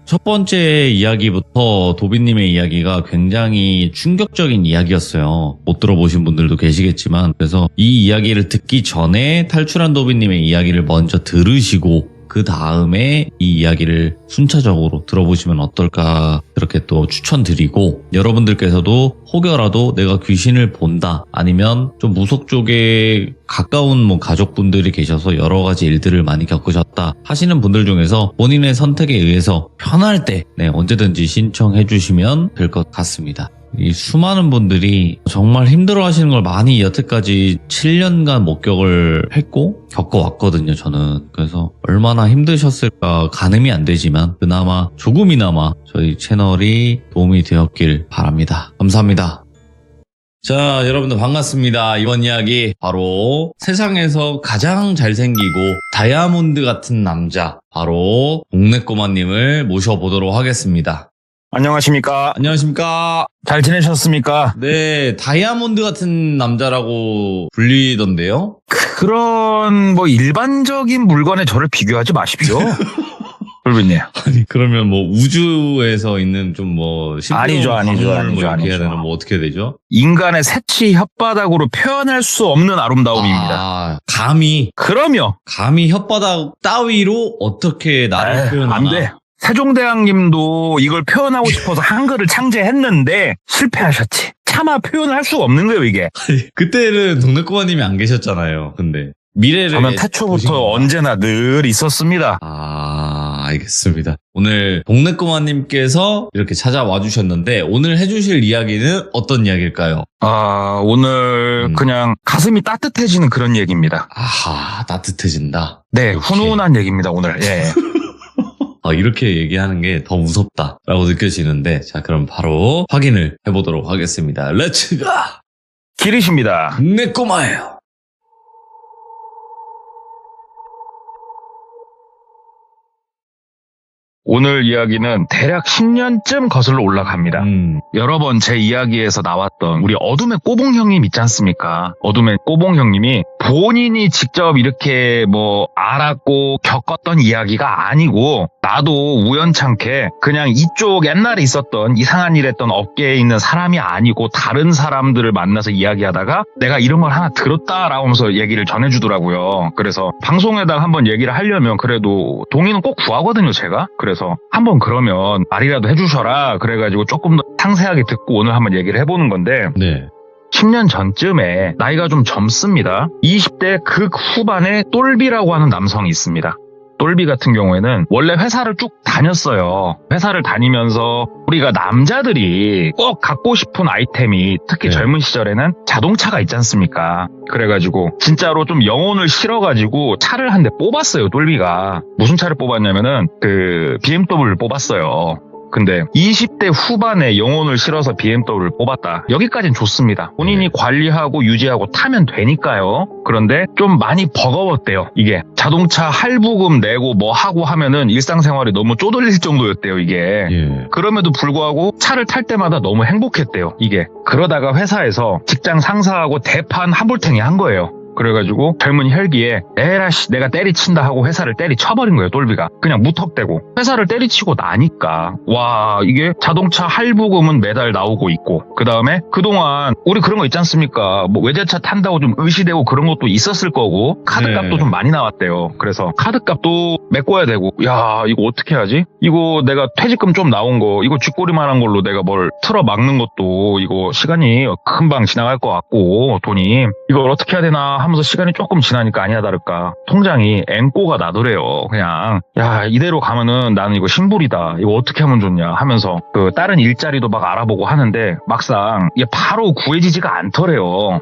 첫 번째 이야기부터 도비님의 이야기가 굉장히 충격적인 이야기였어요. 못 들어보신 분들도 계시겠지만 그래서 이 이야기를 듣기 전에 탈출한 도비님의 이야기를 먼저 들으시고 그 다음에 이 이야기를 순차적으로 들어보시면 어떨까 그렇게 또 추천드리고 여러분들께서도 혹여라도 내가 귀신을 본다 아니면 좀 무속 쪽에 가까운 뭐 가족분들이 계셔서 여러 가지 일들을 많이 겪으셨다 하시는 분들 중에서 본인의 선택에 의해서 편할 때 언제든지 신청해 주시면 될 것 같습니다. 이 수많은 분들이 정말 힘들어 하시는 걸 많이 여태까지 7년간 목격을 했고 겪어왔거든요, 저는. 그래서 얼마나 힘드셨을까 가늠이 안 되지만 그나마 조금이나마 저희 채널이 도움이 되었길 바랍니다. 감사합니다. 자, 여러분들 반갑습니다. 이번 이야기 바로 세상에서 가장 잘생기고 다이아몬드 같은 남자 바로 동네꼬마님을 모셔보도록 하겠습니다. 안녕하십니까? 안녕하십니까? 잘 지내셨습니까? 네, 다이아몬드 같은 남자라고 불리던데요? 그런 일반적인 물건에 저를 비교하지 마십시오. 불비님. 아니, 그러면 뭐 우주에서 있는 좀 아니죠. 이렇게 해야 되나 어떻게 되죠? 인간의 새치 혓바닥으로 표현할 수 없는 아름다움입니다. 감히 그럼요. 혓바닥 따위로 어떻게 나를 표현하나? 안 돼. 세종대왕님도 이걸 표현하고 싶어서 한글을 창제했는데 실패하셨지. 차마 표현할 수가 없는 거예요, 이게. 그때는 동네꼬마님이 안 계셨잖아요. 근데 미래를 저는 태초부터 언제나 늘 있었습니다. 알겠습니다. 오늘 동네꼬마님께서 이렇게 찾아와 주셨는데 오늘 해주실 이야기는 어떤 이야기일까요? 오늘 그냥 가슴이 따뜻해지는 그런 얘기입니다. 따뜻해진다. 네, 역시. 훈훈한 얘기입니다, 오늘. 예. 이렇게 얘기하는 게 더 무섭다라고 느껴지는데 자, 그럼 바로 확인을 해보도록 하겠습니다. 렛츠가! 길이십니다. 동네꼬마예요. 오늘 이야기는 대략 10년쯤 거슬러 올라갑니다. 여러 번 제 이야기에서 나왔던 우리 어둠의 꼬봉 형님 있지 않습니까? 어둠의 꼬봉 형님이 본인이 직접 이렇게 알았고 겪었던 이야기가 아니고 나도 우연찮게 그냥 이쪽 옛날에 있었던 이상한 일 했던 업계에 있는 사람이 아니고 다른 사람들을 만나서 이야기하다가 내가 이런 걸 하나 들었다라고 하면서 얘기를 전해주더라고요. 그래서 방송에다가 한번 얘기를 하려면 그래도 동의는 꼭 구하거든요, 제가. 그래서 그래서 한번 그러면 말이라도 해주셔라. 그래가지고 조금 더 상세하게 듣고 오늘 한번 얘기를 해보는 건데, 네. 10년 전쯤에 나이가 좀 젊습니다. 20대 극후반에 똘비라고 하는 남성이 있습니다. 똘비 같은 경우에는 원래 회사를 쭉 다녔어요. 회사를 다니면서 우리가 남자들이 꼭 갖고 싶은 아이템이 특히 네. 젊은 시절에는 자동차가 있지 않습니까? 그래가지고 진짜로 좀 영혼을 실어가지고 차를 한 대 뽑았어요, 똘비가. 무슨 차를 뽑았냐면은 그 BMW를 뽑았어요. 근데 20대 후반에 영혼을 실어서 BMW를 뽑았다. 여기까지는 좋습니다. 본인이 관리하고 유지하고 타면 되니까요. 그런데 좀 많이 버거웠대요. 이게 자동차 할부금 내고 뭐 하고 하면은 일상생활이 너무 쪼들릴 정도였대요, 이게. 예. 그럼에도 불구하고 차를 탈 때마다 너무 행복했대요, 이게. 그러다가 회사에서 직장 상사하고 대판 한볼탱이 한 거예요. 그래가지고 젊은 혈기에 에라씨 내가 때리친다 하고 회사를 때리쳐버린 거예요, 똘비가. 그냥 무턱대고. 회사를 때리치고 나니까 와, 이게 자동차 할부금은 매달 나오고 있고, 그 다음에 그동안 우리 그런 거 있지 않습니까? 뭐 외제차 탄다고 좀 의시되고 그런 것도 있었을 거고, 카드값도 네. 좀 많이 나왔대요. 그래서 카드값도 메꿔야 되고, 야, 이거 어떻게 하지? 이거 내가 퇴직금 좀 나온 거, 이거 쥐꼬리만한 걸로 내가 뭘 틀어 막는 것도 이거 시간이 금방 지나갈 것 같고, 돈이 이걸 어떻게 해야 되나 하면서 시간이 조금 지나니까 아니나 다를까 통장이 앵꼬가 나더래요. 그냥 야, 이대로 가면은 나는 이거 신불이다. 이거 어떻게 하면 좋냐 하면서 그 다른 일자리도 막 알아보고 하는데 막상 이게 바로 구해지지가 않더래요.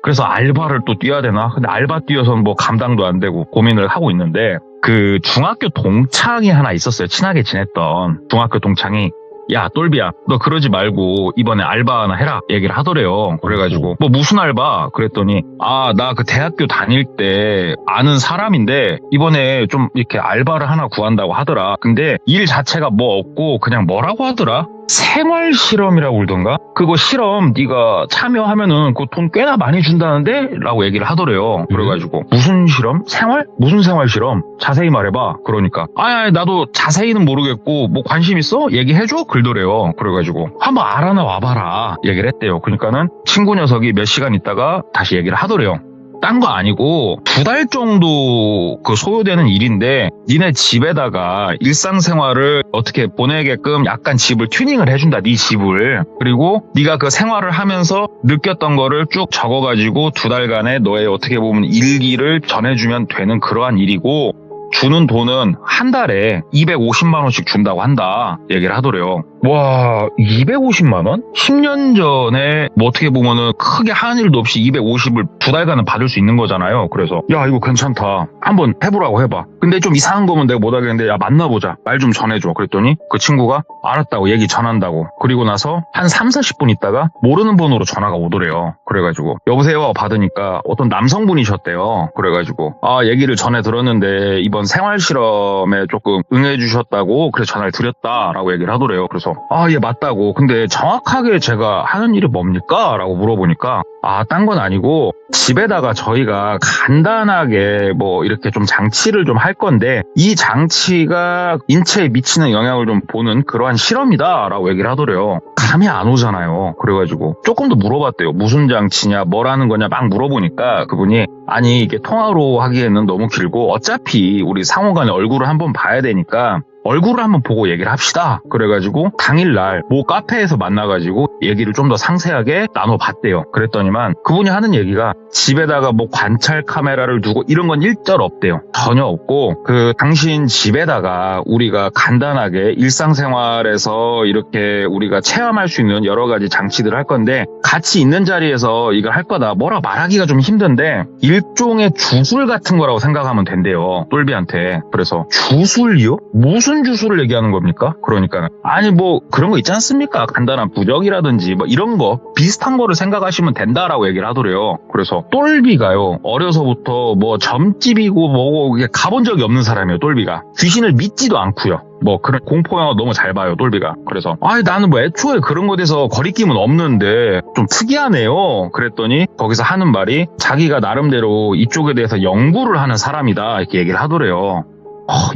그래서 알바를 또 뛰어야 되나? 근데 알바 뛰어서는 뭐 감당도 안 되고 고민을 하고 있는데, 그 중학교 동창이 하나 있었어요. 친하게 지냈던 중학교 동창이 야, 똘비야, 너 그러지 말고 이번에 알바 하나 해라 얘기를 하더래요. 그래가지고 뭐 무슨 알바? 그랬더니 아, 나 그 대학교 다닐 때 아는 사람인데 이번에 좀 이렇게 알바를 하나 구한다고 하더라. 근데 일 자체가 뭐 없고 그냥 뭐라고 하더라? 생활 실험이라고 그러던가? 그거 실험 네가 참여하면은 그 돈 꽤나 많이 준다는데? 라고 얘기를 하더래요. 그래가지고 무슨 실험? 생활? 무슨 생활 실험? 자세히 말해봐. 그러니까 아니 나도 자세히는 모르겠고 뭐 관심 있어? 얘기해줘? 그러더래요. 그래가지고 한번 알아나 와봐라 얘기를 했대요. 그러니까는 친구 녀석이 몇 시간 있다가 다시 얘기를 하더래요. 딴 거 아니고 2달 정도 그 소요되는 일인데 니네 집에다가 일상생활을 어떻게 보내게끔 약간 집을 튜닝을 해준다. 네 집을. 그리고 네가 그 생활을 하면서 느꼈던 거를 쭉 적어가지고 2달간의 너의 어떻게 보면 일기를 전해주면 되는 그러한 일이고, 주는 돈은 한 달에 250만 원씩 준다고 한다 얘기를 하더래요. 와, 250만 원? 10년 전에 뭐 어떻게 보면은 크게 하는 일도 없이 250을 2달간은 받을 수 있는 거잖아요. 그래서 야, 이거 괜찮다. 한번 해보라고 해봐. 근데 좀 이상한 거면 내가 못 하겠는데 야, 만나보자. 말 좀 전해줘. 그랬더니 그 친구가 알았다고 얘기 전한다고. 그리고 나서 한 30-40분 있다가 모르는 번호로 전화가 오더래요. 그래가지고 여보세요 받으니까 어떤 남성분이셨대요. 그래가지고 아, 얘기를 전해 들었는데 이번 생활 실험에 조금 응해 주셨다고 그래서 전화를 드렸다라고 얘기를 하더래요. 그래서 아, 예, 맞다고. 근데 정확하게 제가 하는 일이 뭡니까? 라고 물어보니까 아, 딴 건 아니고 집에다가 저희가 간단하게 뭐 이렇게 좀 장치를 좀 할 건데 이 장치가 인체에 미치는 영향을 좀 보는 그러한 실험이다 라고 얘기를 하더래요. 감이 안 오잖아요. 그래가지고 조금 더 물어봤대요. 무슨 장치냐 뭐라는 거냐 막 물어보니까 그분이 아니 이게 통화로 하기에는 너무 길고 어차피 우리 상호간에 얼굴을 한번 봐야 되니까 얼굴을 한번 보고 얘기를 합시다. 그래가지고 당일날 뭐 카페에서 만나가지고 얘기를 좀 더 상세하게 나눠봤대요. 그랬더니만 그분이 하는 얘기가 집에다가 뭐 관찰 카메라를 두고 이런 건 일절 없대요. 전혀 없고 그 당신 집에다가 우리가 간단하게 일상생활에서 이렇게 우리가 체험할 수 있는 여러 가지 장치들을 할 건데 같이 있는 자리에서 이걸 할 거다. 뭐라 말하기가 좀 힘든데 일종의 주술 같은 거라고 생각하면 된대요. 똘비한테. 그래서 주술이요? 무슨 주술을 얘기하는 겁니까? 그러니까 아니 뭐 그런 거 있지 않습니까? 간단한 부적이라든지 뭐 이런 거 비슷한 거를 생각하시면 된다라고 얘기를 하더래요. 그래서 똘비가요 어려서부터 뭐 점집이고 뭐고 가본 적이 없는 사람이에요. 똘비가 귀신을 믿지도 않고요. 뭐 그런 공포영화 너무 잘 봐요. 똘비가. 그래서 아니 나는 뭐 애초에 그런 거에 대해서 거리낌은 없는데 좀 특이하네요. 그랬더니 거기서 하는 말이 자기가 나름대로 이쪽에 대해서 연구를 하는 사람이다 이렇게 얘기를 하더래요.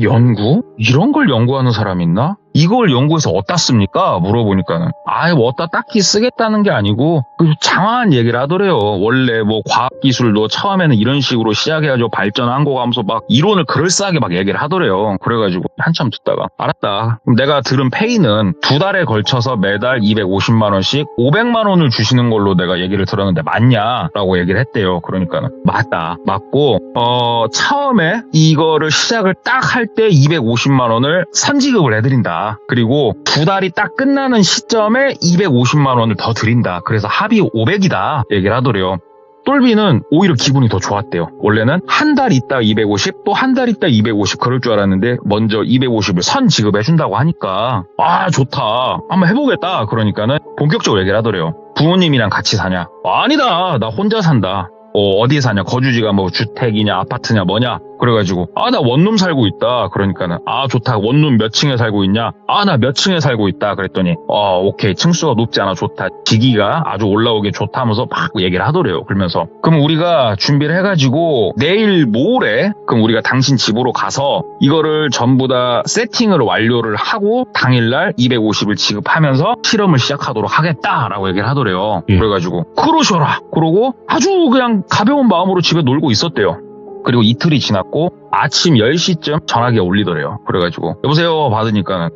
연구? 이런 걸 연구하는 사람이 있나? 이걸 연구해서 어디다 씁니까? 물어보니까는 뭐 어디다 딱히 쓰겠다는 게 아니고 장황한 얘기를 하더래요. 원래 뭐 과학기술도 처음에는 이런 식으로 시작해가지고 발전한 거 하면서 막 이론을 그럴싸하게 막 얘기를 하더래요. 그래가지고 한참 듣다가 알았다. 그럼 내가 들은 페이는 2달에 걸쳐서 매달 250만 원씩 500만 원을 주시는 걸로 내가 얘기를 들었는데 맞냐? 라고 얘기를 했대요. 그러니까는 맞다. 맞고 처음에 이거를 시작을 딱 할 때 250만 원을 선지급을 해드린다. 그리고 2달이 딱 끝나는 시점에 250만 원을 더 드린다. 그래서 합이 500이다. 얘기를 하더래요. 똘비는 오히려 기분이 더 좋았대요. 원래는 한 달 있다 250, 또 한 달 있다 250 그럴 줄 알았는데 먼저 250을 선 지급해준다고 하니까 좋다. 한번 해보겠다. 그러니까는 본격적으로 얘기를 하더래요. 부모님이랑 같이 사냐? 아니다. 나 혼자 산다. 어디에 사냐? 거주지가 뭐 주택이냐 아파트냐 뭐냐? 그래가지고 나 원룸 살고 있다. 그러니까는 좋다. 원룸 몇 층에 살고 있냐? 나 몇 층에 살고 있다. 그랬더니 오케이. 층수가 높지 않아 좋다. 지기가 아주 올라오게 좋다 하면서 막 얘기를 하더래요. 그러면서 그럼 우리가 준비를 해가지고 내일 모레 그럼 우리가 당신 집으로 가서 이거를 전부 다 세팅을 완료를 하고 당일날 250을 지급하면서 실험을 시작하도록 하겠다라고 얘기를 하더래요. 그래가지고 그러셔라. 그러고 아주 그냥 가벼운 마음으로 집에 놀고 있었대요. 그리고 이틀이 지났고 아침 10시쯤 전화기가 울리더래요. 그래가지고 여보세요 받으니까는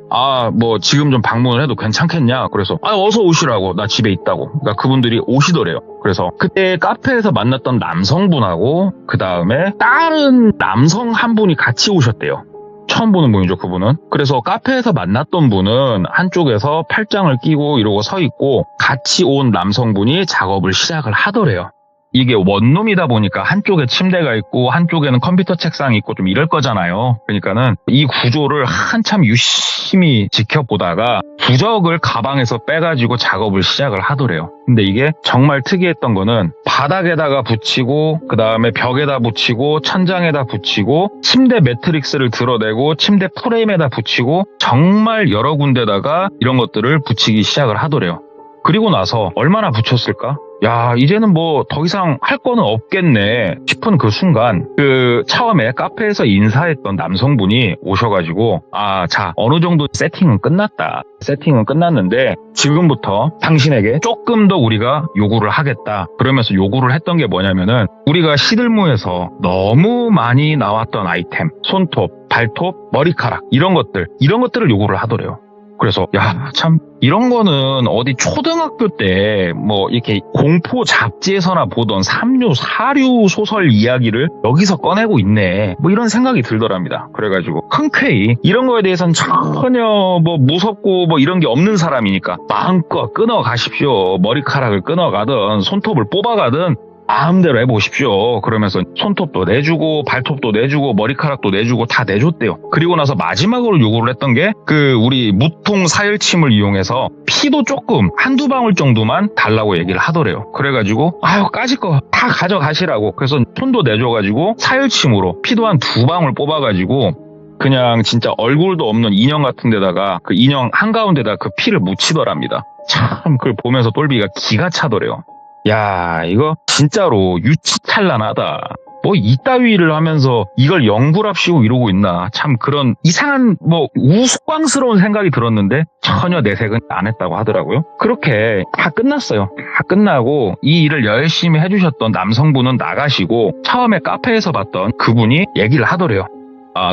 뭐 지금 좀 방문을 해도 괜찮겠냐? 그래서 어서 오시라고. 나 집에 있다고. 그러니까 그분들이 오시더래요. 그래서 그때 카페에서 만났던 남성분하고 그 다음에 다른 남성 한 분이 같이 오셨대요. 처음 보는 분이죠, 그분은. 그래서 카페에서 만났던 분은 한쪽에서 팔짱을 끼고 이러고 서 있고 같이 온 남성분이 작업을 시작을 하더래요. 이게 원룸이다 보니까 한쪽에 침대가 있고 한쪽에는 컴퓨터 책상이 있고 좀 이럴 거잖아요. 그러니까는 이 구조를 한참 유심히 지켜보다가 부적을 가방에서 빼가지고 작업을 시작을 하더래요. 근데 이게 정말 특이했던 거는 바닥에다가 붙이고 그 다음에 벽에다 붙이고 천장에다 붙이고 침대 매트릭스를 드러내고 침대 프레임에다 붙이고 정말 여러 군데다가 이런 것들을 붙이기 시작을 하더래요. 그리고 나서 얼마나 붙였을까? 이제는 뭐 더 이상 할 거는 없겠네 싶은 그 순간 처음에 카페에서 인사했던 남성분이 오셔가지고 자 어느 정도 세팅은 끝났다. 세팅은 끝났는데 지금부터 당신에게 조금 더 우리가 요구를 하겠다. 그러면서 요구를 했던 게 뭐냐면은 우리가 시들무에서 너무 많이 나왔던 아이템 손톱, 발톱, 머리카락 이런 것들을 요구를 하더래요. 그래서 참 이런 거는 어디 초등학교 때 뭐 이렇게 공포 잡지에서나 보던 3류, 4류 소설 이야기를 여기서 꺼내고 있네. 뭐 이런 생각이 들더랍니다. 그래가지고 흔쾌히 이런 거에 대해서는 전혀 뭐 무섭고 뭐 이런 게 없는 사람이니까 마음껏 끊어 가십시오. 머리카락을 끊어 가든 손톱을 뽑아 가든 마음대로 해보십시오. 그러면서 손톱도 내주고 발톱도 내주고 머리카락도 내주고 다 내줬대요. 그리고 나서 마지막으로 요구를 했던 게 우리 무통 사열침을 이용해서 피도 조금 한두 방울 정도만 달라고 얘기를 하더래요. 그래가지고 까짓 거 다 가져가시라고. 그래서 손도 내줘가지고 사열침으로 피도 한 2방울 뽑아가지고 그냥 진짜 얼굴도 없는 인형 같은 데다가 그 인형 한가운데다 그 피를 묻히더랍니다. 참 그걸 보면서 똘비가 기가 차더래요. 이거 진짜로 유치찬란하다. 뭐 이따위를 하면서 이걸 연구랍시고 이러고 있나. 참 그런 이상한 뭐 우스꽝스러운 생각이 들었는데 전혀 내색은 안 했다고 하더라고요. 그렇게 다 끝났어요. 다 끝나고 이 일을 열심히 해주셨던 남성분은 나가시고 처음에 카페에서 봤던 그분이 얘기를 하더래요.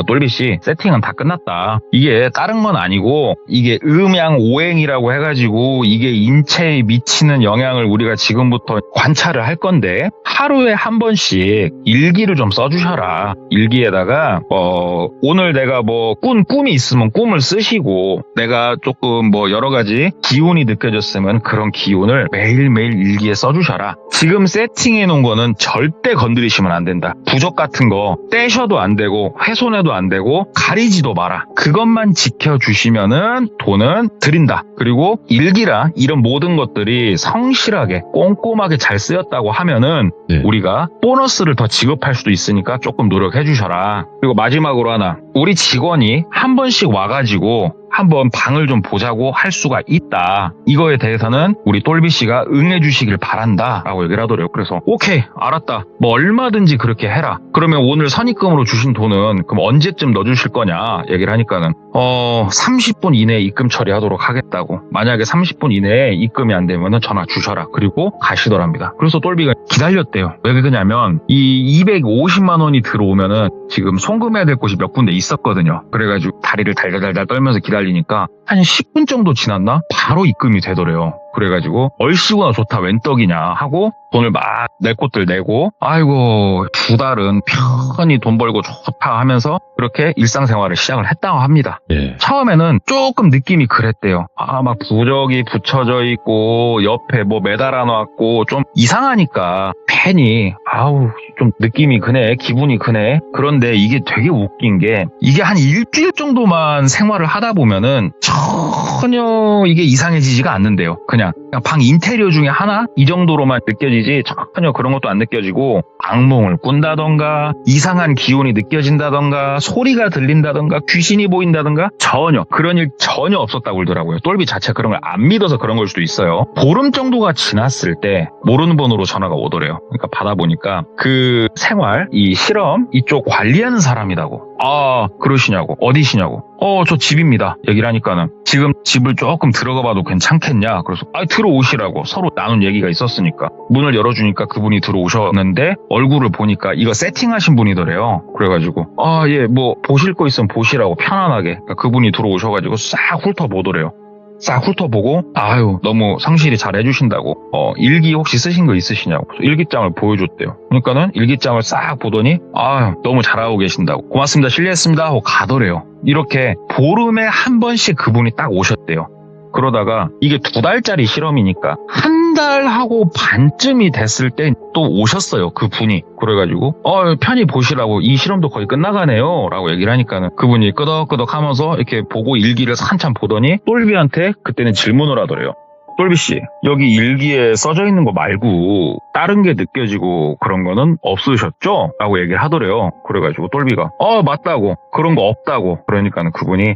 똘비씨 세팅은 다 끝났다. 이게 다른 건 아니고 이게 음양오행이라고 해가지고 이게 인체에 미치는 영향을 우리가 지금부터 관찰을 할 건데 하루에 한 번씩 일기를 좀 써주셔라. 일기에다가 오늘 내가 뭐 꿈이 있으면 꿈을 쓰시고 내가 조금 뭐 여러 가지 기운이 느껴졌으면 그런 기운을 매일매일 일기에 써주셔라. 지금 세팅해 놓은 거는 절대 건드리시면 안 된다. 부적 같은 거 떼셔도 안 되고 훼손해도 안 되고 가리지도 마라. 그것만 지켜주시면은 돈은 드린다. 그리고 일기라 이런 모든 것들이 성실하게 꼼꼼하게 잘 쓰였다고 하면은 우리가 보너스를 더 지급할 수도 있으니까 조금 노력해 주셔라. 그리고 마지막으로 하나, 우리 직원이 한 번씩 와가지고 한번 방을 좀 보자고 할 수가 있다. 이거에 대해서는 우리 똘비 씨가 응해 주시길 바란다 라고 얘기를 하더래요. 그래서 오케이 알았다. 뭐 얼마든지 그렇게 해라. 그러면 오늘 선입금으로 주신 돈은 그럼 언제쯤 넣어주실 거냐 얘기를 하니까는 30분 이내에 입금 처리하도록 하겠다고. 만약에 30분 이내에 입금이 안 되면은 전화 주셔라. 그리고 가시더랍니다. 그래서 똘비가 기다렸대요. 왜 그러냐면 이 250만 원이 들어오면은 지금 송금해야 될 곳이 몇 군데 있었거든요. 그래가지고 다리를 달달달달 떨면서 기다리니까 한 10분 정도 지났나? 바로 입금이 되더래요. 그래가지고 얼씨구나 좋다 웬 떡이냐 하고 돈을 막 낼 곳들 내고 아이고 2달은 편히 돈 벌고 좋다 하면서 그렇게 일상생활을 시작을 했다고 합니다. 예. 처음에는 조금 느낌이 그랬대요. 막 부적이 붙여져 있고 옆에 뭐 매달아 놨고 좀 이상하니까 괜히 좀 느낌이 그네, 기분이 그네. 그런데 이게 되게 웃긴 게 이게 한 일주일 정도만 생활을 하다 보면은 전혀 이게 이상해지지가 않는데요. 그냥 방 인테리어 중에 하나? 이 정도로만 느껴지지 전혀 그런 것도 안 느껴지고 악몽을 꾼다던가 이상한 기운이 느껴진다던가 소리가 들린다던가 귀신이 보인다던가 전혀 그런 일 전혀 없었다고 그러더라고요. 똘비 자체가 그런 걸 안 믿어서 그런 걸 수도 있어요. 보름 정도가 지났을 때 모르는 번호로 전화가 오더래요. 그러니까 받아보니까 그 생활, 이 실험 이쪽 관리하는 사람이라고. 그러시냐고. 어디시냐고. 저 집입니다. 얘기를 하니까는 지금 집을 조금 들어가 봐도 괜찮겠냐. 그래서 들어오시라고. 서로 나눈 얘기가 있었으니까. 문을 열어주니까 그분이 들어오셨는데 얼굴을 보니까 이거 세팅하신 분이더래요. 그래가지고 예, 뭐 보실 거 있으면 보시라고 편안하게. 그러니까 그분이 들어오셔가지고 싹 훑어보더래요. 싹 훑어보고 너무 성실히 잘 해주신다고. 일기 혹시 쓰신 거 있으시냐고. 그래서 일기장을 보여줬대요. 그러니까는 일기장을 싹 보더니 너무 잘하고 계신다고. 고맙습니다. 실례했습니다 하고 가더래요. 이렇게 보름에 한 번씩 그분이 딱 오셨대요. 그러다가 이게 2달짜리 실험이니까 1달 하고 반쯤이 됐을 때 또 오셨어요. 그 분이. 그래가지고 편히 보시라고 이 실험도 거의 끝나가네요 라고 얘기를 하니까는 그분이 끄덕끄덕 하면서 이렇게 보고 일기를 한참 보더니 똘비한테 그때는 질문을 하더래요. 똘비씨, 여기 일기에 써져 있는 거 말고 다른 게 느껴지고 그런 거는 없으셨죠? 라고 얘기를 하더래요. 그래가지고 똘비가 맞다고. 그런 거 없다고. 그러니까는 그분이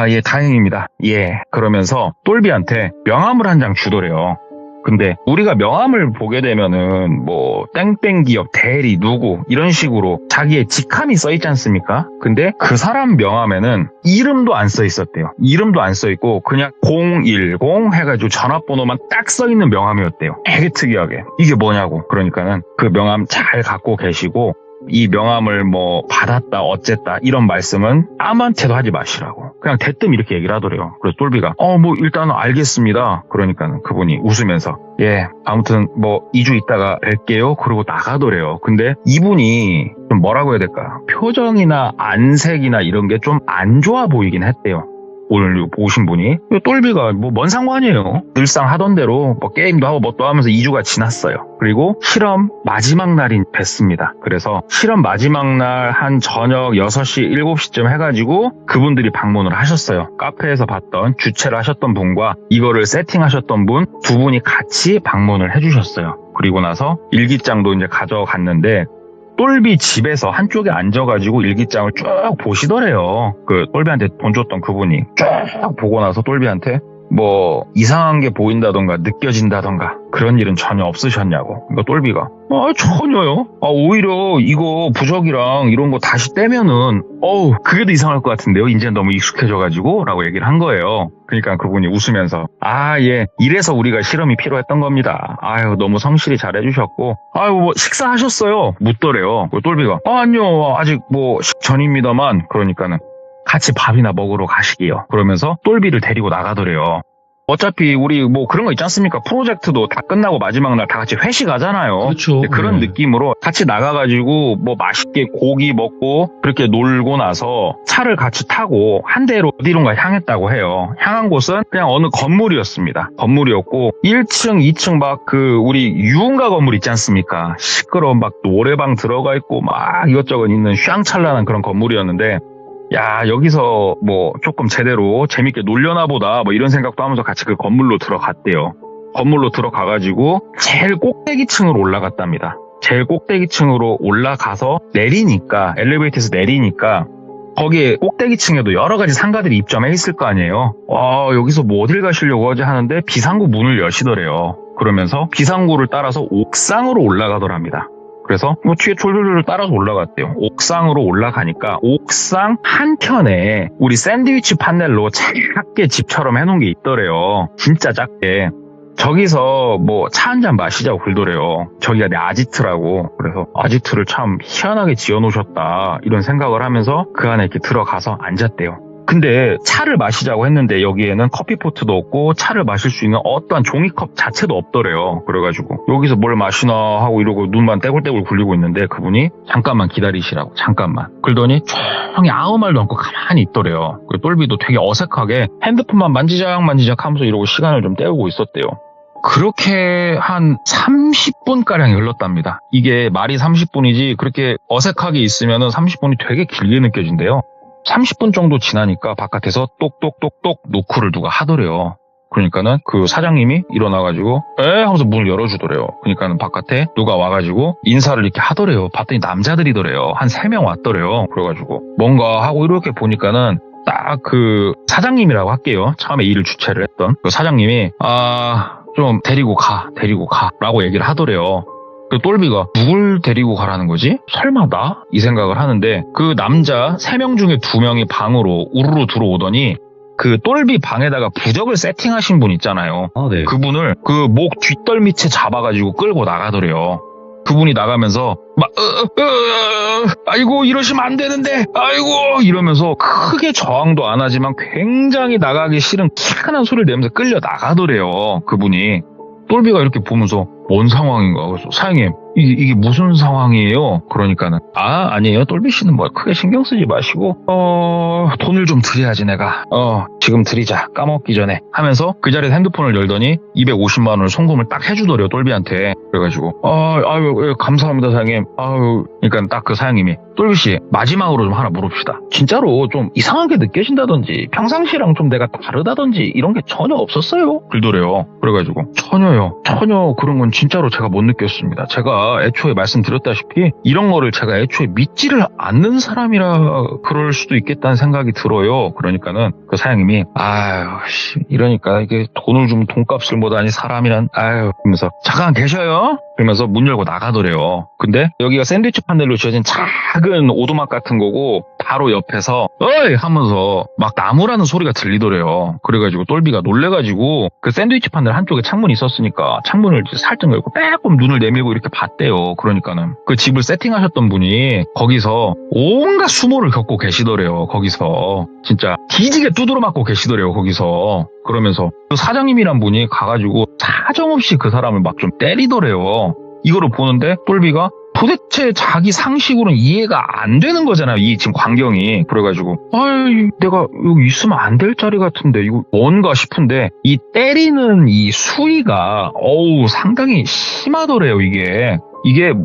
예, 다행입니다. 예. 그러면서 똘비한테 명함을 한 장 주더래요. 근데 우리가 명함을 보게 되면은 뭐 땡땡 기업 대리 누구 이런 식으로 자기의 직함이 써 있지 않습니까? 근데 그 사람 명함에는 이름도 안 써 있었대요. 이름도 안 써 있고 그냥 010 해가지고 전화번호만 딱 써 있는 명함이었대요. 되게 특이하게. 이게 뭐냐고. 그러니까는 그 명함 잘 갖고 계시고 이 명함을 뭐 받았다 어쨌다 이런 말씀은 아무한테도 하지 마시라고. 그냥 대뜸 이렇게 얘기를 하더래요. 그래서 똘비가 뭐 일단은 알겠습니다. 그러니까는 그분이 웃으면서 예, 아무튼 뭐 2주 있다가 뵐게요. 그러고 나가더래요. 근데 이분이 좀 뭐라고 해야 될까? 표정이나 안색이나 이런 게 좀 안 좋아 보이긴 했대요. 오늘 오신 분이. 똘비가 뭐 뭔 상관이에요. 늘상 하던 대로 뭐 게임도 하고 뭣도 하면서 2주가 지났어요. 그리고 실험 마지막 날인 뵀습니다. 그래서 실험 마지막 날 한 저녁 6시, 7시쯤 해가지고 그분들이 방문을 하셨어요. 카페에서 봤던 주최를 하셨던 분과 이거를 세팅하셨던 분 두 분이 같이 방문을 해주셨어요. 그리고 나서 일기장도 이제 가져갔는데 똘비 집에서 한쪽에 앉아가지고 일기장을 쭉 보시더래요. 그 똘비한테 돈 줬던 그분이 쭉 보고 나서 똘비한테 뭐 이상한 게 보인다던가 느껴진다던가 그런 일은 전혀 없으셨냐고. 그러니까 똘비가 전혀요. 오히려 이거 부적이랑 이런 거 다시 떼면은 그게 더 이상할 것 같은데요. 이제 너무 익숙해져가지고 라고 얘기를 한 거예요. 그러니까 그분이 웃으면서 예, 이래서 우리가 실험이 필요했던 겁니다. 너무 성실히 잘해주셨고 뭐 식사하셨어요? 묻더래요. 똘비가 아니요, 아직 뭐 식전입니다만. 그러니까는 같이 밥이나 먹으러 가시게요. 그러면서 똘비를 데리고 나가더래요. 어차피 우리 뭐 그런 거 있지 않습니까? 프로젝트도 다 끝나고 마지막 날 다 같이 회식하잖아요. 그렇죠. 그런 느낌으로 같이 나가가지고 뭐 맛있게 고기 먹고 그렇게 놀고 나서 차를 같이 타고 한 대로 어디론가 향했다고 해요. 향한 곳은 그냥 어느 건물이었습니다. 건물이었고 1층, 2층 막 우리 유흥가 건물 있지 않습니까? 시끄러운 막 노래방 들어가 있고 막 이것저것 있는 휘황찬란한 그런 건물이었는데 야, 여기서 뭐 조금 제대로 재밌게 놀려나 보다 뭐 이런 생각도 하면서 같이 그 건물로 들어갔대요. 건물로 들어가가지고 제일 꼭대기층으로 올라갔답니다. 제일 꼭대기층으로 올라가서 내리니까 엘리베이터에서 내리니까 거기에 꼭대기층에도 여러 가지 상가들이 입점해 있을 거 아니에요. 여기서 뭐 어딜 가시려고 하지 하는데 비상구 문을 여시더래요. 그러면서 비상구를 따라서 옥상으로 올라가더랍니다. 그래서 뭐 뒤에 졸졸졸 따라서 올라갔대요. 옥상으로 올라가니까 옥상 한켠에 우리 샌드위치 판넬로 작게 집처럼 해놓은 게 있더래요. 진짜 작게. 저기서 뭐 차 한잔 마시자고 그러더래요. 저기가 내 아지트라고. 그래서 아지트를 참 희한하게 지어놓으셨다 이런 생각을 하면서 그 안에 이렇게 들어가서 앉았대요. 근데 차를 마시자고 했는데 여기에는 커피포트도 없고 차를 마실 수 있는 어떠한 종이컵 자체도 없더래요. 그래가지고 여기서 뭘 마시나 하고 이러고 눈만 떼굴떼굴 굴리고 있는데 그분이 잠깐만 기다리시라고, 잠깐만. 그러더니 조용히 아무 말도 않고 가만히 있더래요. 그 똘비도 되게 어색하게 핸드폰만 만지작 하면서 이러고 시간을 좀 때우고 있었대요. 그렇게 한 30분가량이 흘렀답니다. 이게 말이 30분이지 그렇게 어색하게 있으면 30분이 되게 길게 느껴진대요. 30분 정도 지나니까 바깥에서 똑똑똑똑 노크를 누가 하더래요. 그러니까는 그 사장님이 일어나가지고 하면서 문을 열어주더래요. 그러니까는 바깥에 누가 와가지고 인사를 이렇게 하더래요. 봤더니 남자들이더래요. 한 3명 왔더래요. 그래가지고 뭔가 하고 이렇게 보니까는 딱 그 사장님이라고 할게요. 처음에 일을 주최를 했던 그 사장님이 좀 데리고 가 라고 얘기를 하더래요. 그 똘비가 누굴 데리고 가라는 거지? 설마 나? 이 생각을 하는데 그 남자 3명 중에 2명이 방으로 우르르 들어오더니 그 똘비 방에다가 부적을 세팅하신 분 있잖아요. 네. 그분을 그 목 뒷덜 밑에 잡아가지고 끌고 나가더래요. 그분이 나가면서 막 아이고 이러시면 안 되는데 아이고 이러면서 크게 저항도 안 하지만 굉장히 나가기 싫은 희한한 소리를 내면서 끌려 나가더래요. 그분이. 똘비가 이렇게 보면서 뭔 상황인가? 그래서 사장님 이게 무슨 상황이에요? 그러니까는 아니에요. 똘비 씨는 뭐 크게 신경 쓰지 마시고 돈을 좀 드려야지 내가 지금 드리자 까먹기 전에 하면서 그 자리에서 핸드폰을 열더니 250만 원을 송금을 딱 해주더래요. 똘비한테. 그래가지고 아유 감사합니다 사장님. 그러니까 딱 그 사장님이 똘비 씨 마지막으로 좀 하나 물읍시다. 진짜로 좀 이상하게 느껴진다든지 평상시랑 좀 내가 다르다든지 이런 게 전혀 없었어요? 그러더래요. 그래가지고 전혀 그런 건 진짜로 제가 못 느꼈습니다. 제가 애초에 말씀드렸다시피 이런 거를 제가 애초에 믿지를 않는 사람이라 그럴 수도 있겠다는 생각이 들어요. 그러니까는 그 사장님이 이러니까 이게 돈을 주면 돈값을 못하니 사람이란 그러면서 잠깐 계셔요? 그러면서 문 열고 나가더래요. 근데 여기가 샌드위치 판넬로 지어진 작은 오두막 같은 거고 바로 옆에서 어이 하면서 막 나무라는 소리가 들리더래요. 그래가지고 똘비가 놀래가지고 그 샌드위치 판넬 한쪽에 창문이 있었으니까 창문을 살짝 열고 빼꼼 눈을 내밀고 이렇게 봤대요. 그러니까는 그 집을 세팅하셨던 분이 거기서 온갖 수모를 겪고 계시더래요. 거기서 진짜 뒤지게 두드러 맞고 계시더래요. 거기서. 그러면서 그 사장님이란 분이 가가지고 사정없이 그 사람을 막 좀 때리더래요. 이거를 보는데 똘비가 도대체 자기 상식으로는 이해가 안 되는 거잖아요. 이 지금 광경이. 그래가지고 내가 여기 있으면 안 될 자리 같은데 이거 뭔가 싶은데 이 때리는 이 수위가 상당히 심하더래요. 이게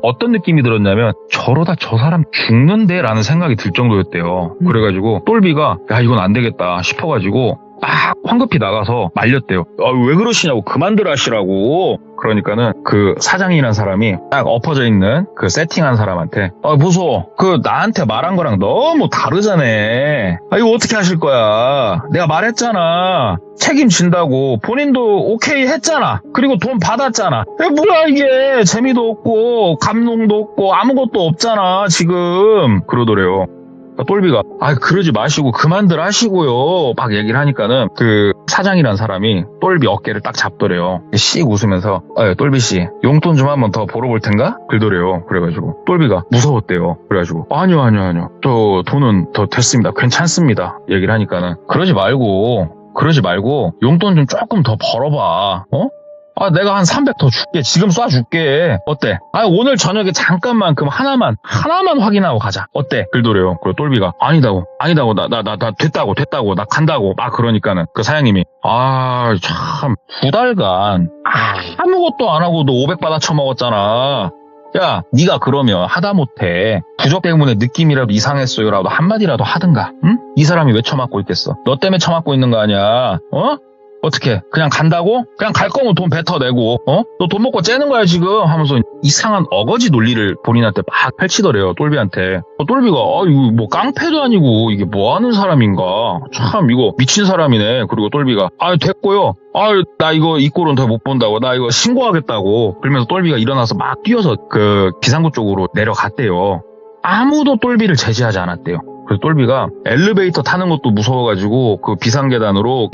어떤 느낌이 들었냐면 저러다 저 사람 죽는데 라는 생각이 들 정도였대요. 그래가지고 똘비가 이건 안 되겠다 싶어가지고 막 황급히 나가서 말렸대요. 왜 그러시냐고 그만들 하시라고. 그러니까는 그 사장이라는 사람이 딱 엎어져 있는 그 세팅한 사람한테 보소 그 나한테 말한 거랑 너무 다르잖아. 이거 어떻게 하실 거야. 내가 말했잖아. 책임진다고. 본인도 오케이 했잖아. 그리고 돈 받았잖아. 뭐야 이게. 재미도 없고 감동도 없고 아무것도 없잖아 지금. 그러더래요. 똘비가 그러지 마시고 그만들 하시고요 막 얘기를 하니까는 그 사장이란 사람이 똘비 어깨를 딱 잡더래요. 씩 웃으면서 똘비씨 용돈 좀 한번 더 벌어볼 텐가? 그러더래요. 그래가지고 똘비가 무서웠대요. 그래가지고 아니요 저 돈은 더 됐습니다. 괜찮습니다. 얘기를 하니까는 그러지 말고 용돈 좀 조금 더 벌어봐. 내가 한 300 더 줄게. 지금 쏴줄게. 어때? 오늘 저녁에 잠깐만 그럼 하나만 확인하고 가자. 어때? 그러더래요. 그리고 똘비가 아니다고. 나 됐다고. 나 간다고. 막 그러니까는 그 사장님이 참 2달간 아무것도 안 하고 너 500 받아 처먹었잖아. 야, 네가 그러면 하다못해 부적 때문에 느낌이라도 이상했어요라도 한마디라도 하든가. 응? 이 사람이 왜 처맞고 있겠어? 너 때문에 처맞고 있는 거 아니야. 어떻게 그냥 간다고? 그냥 갈 거면 돈 뱉어내고 너 돈 먹고 째는 거야 지금 하면서 이상한 어거지 논리를 본인한테 막 펼치더래요. 똘비한테. 똘비가 이거 뭐 깡패도 아니고 이게 뭐 하는 사람인가, 참 이거 미친 사람이네. 그리고 똘비가 됐고요, 나 이거 이 꼴은 더 못 본다고, 나 이거 신고하겠다고. 그러면서 똘비가 일어나서 막 뛰어서 그 비상구 쪽으로 내려갔대요. 아무도 똘비를 제지하지 않았대요. 그래서 똘비가 엘리베이터 타는 것도 무서워가지고 그 비상계단으로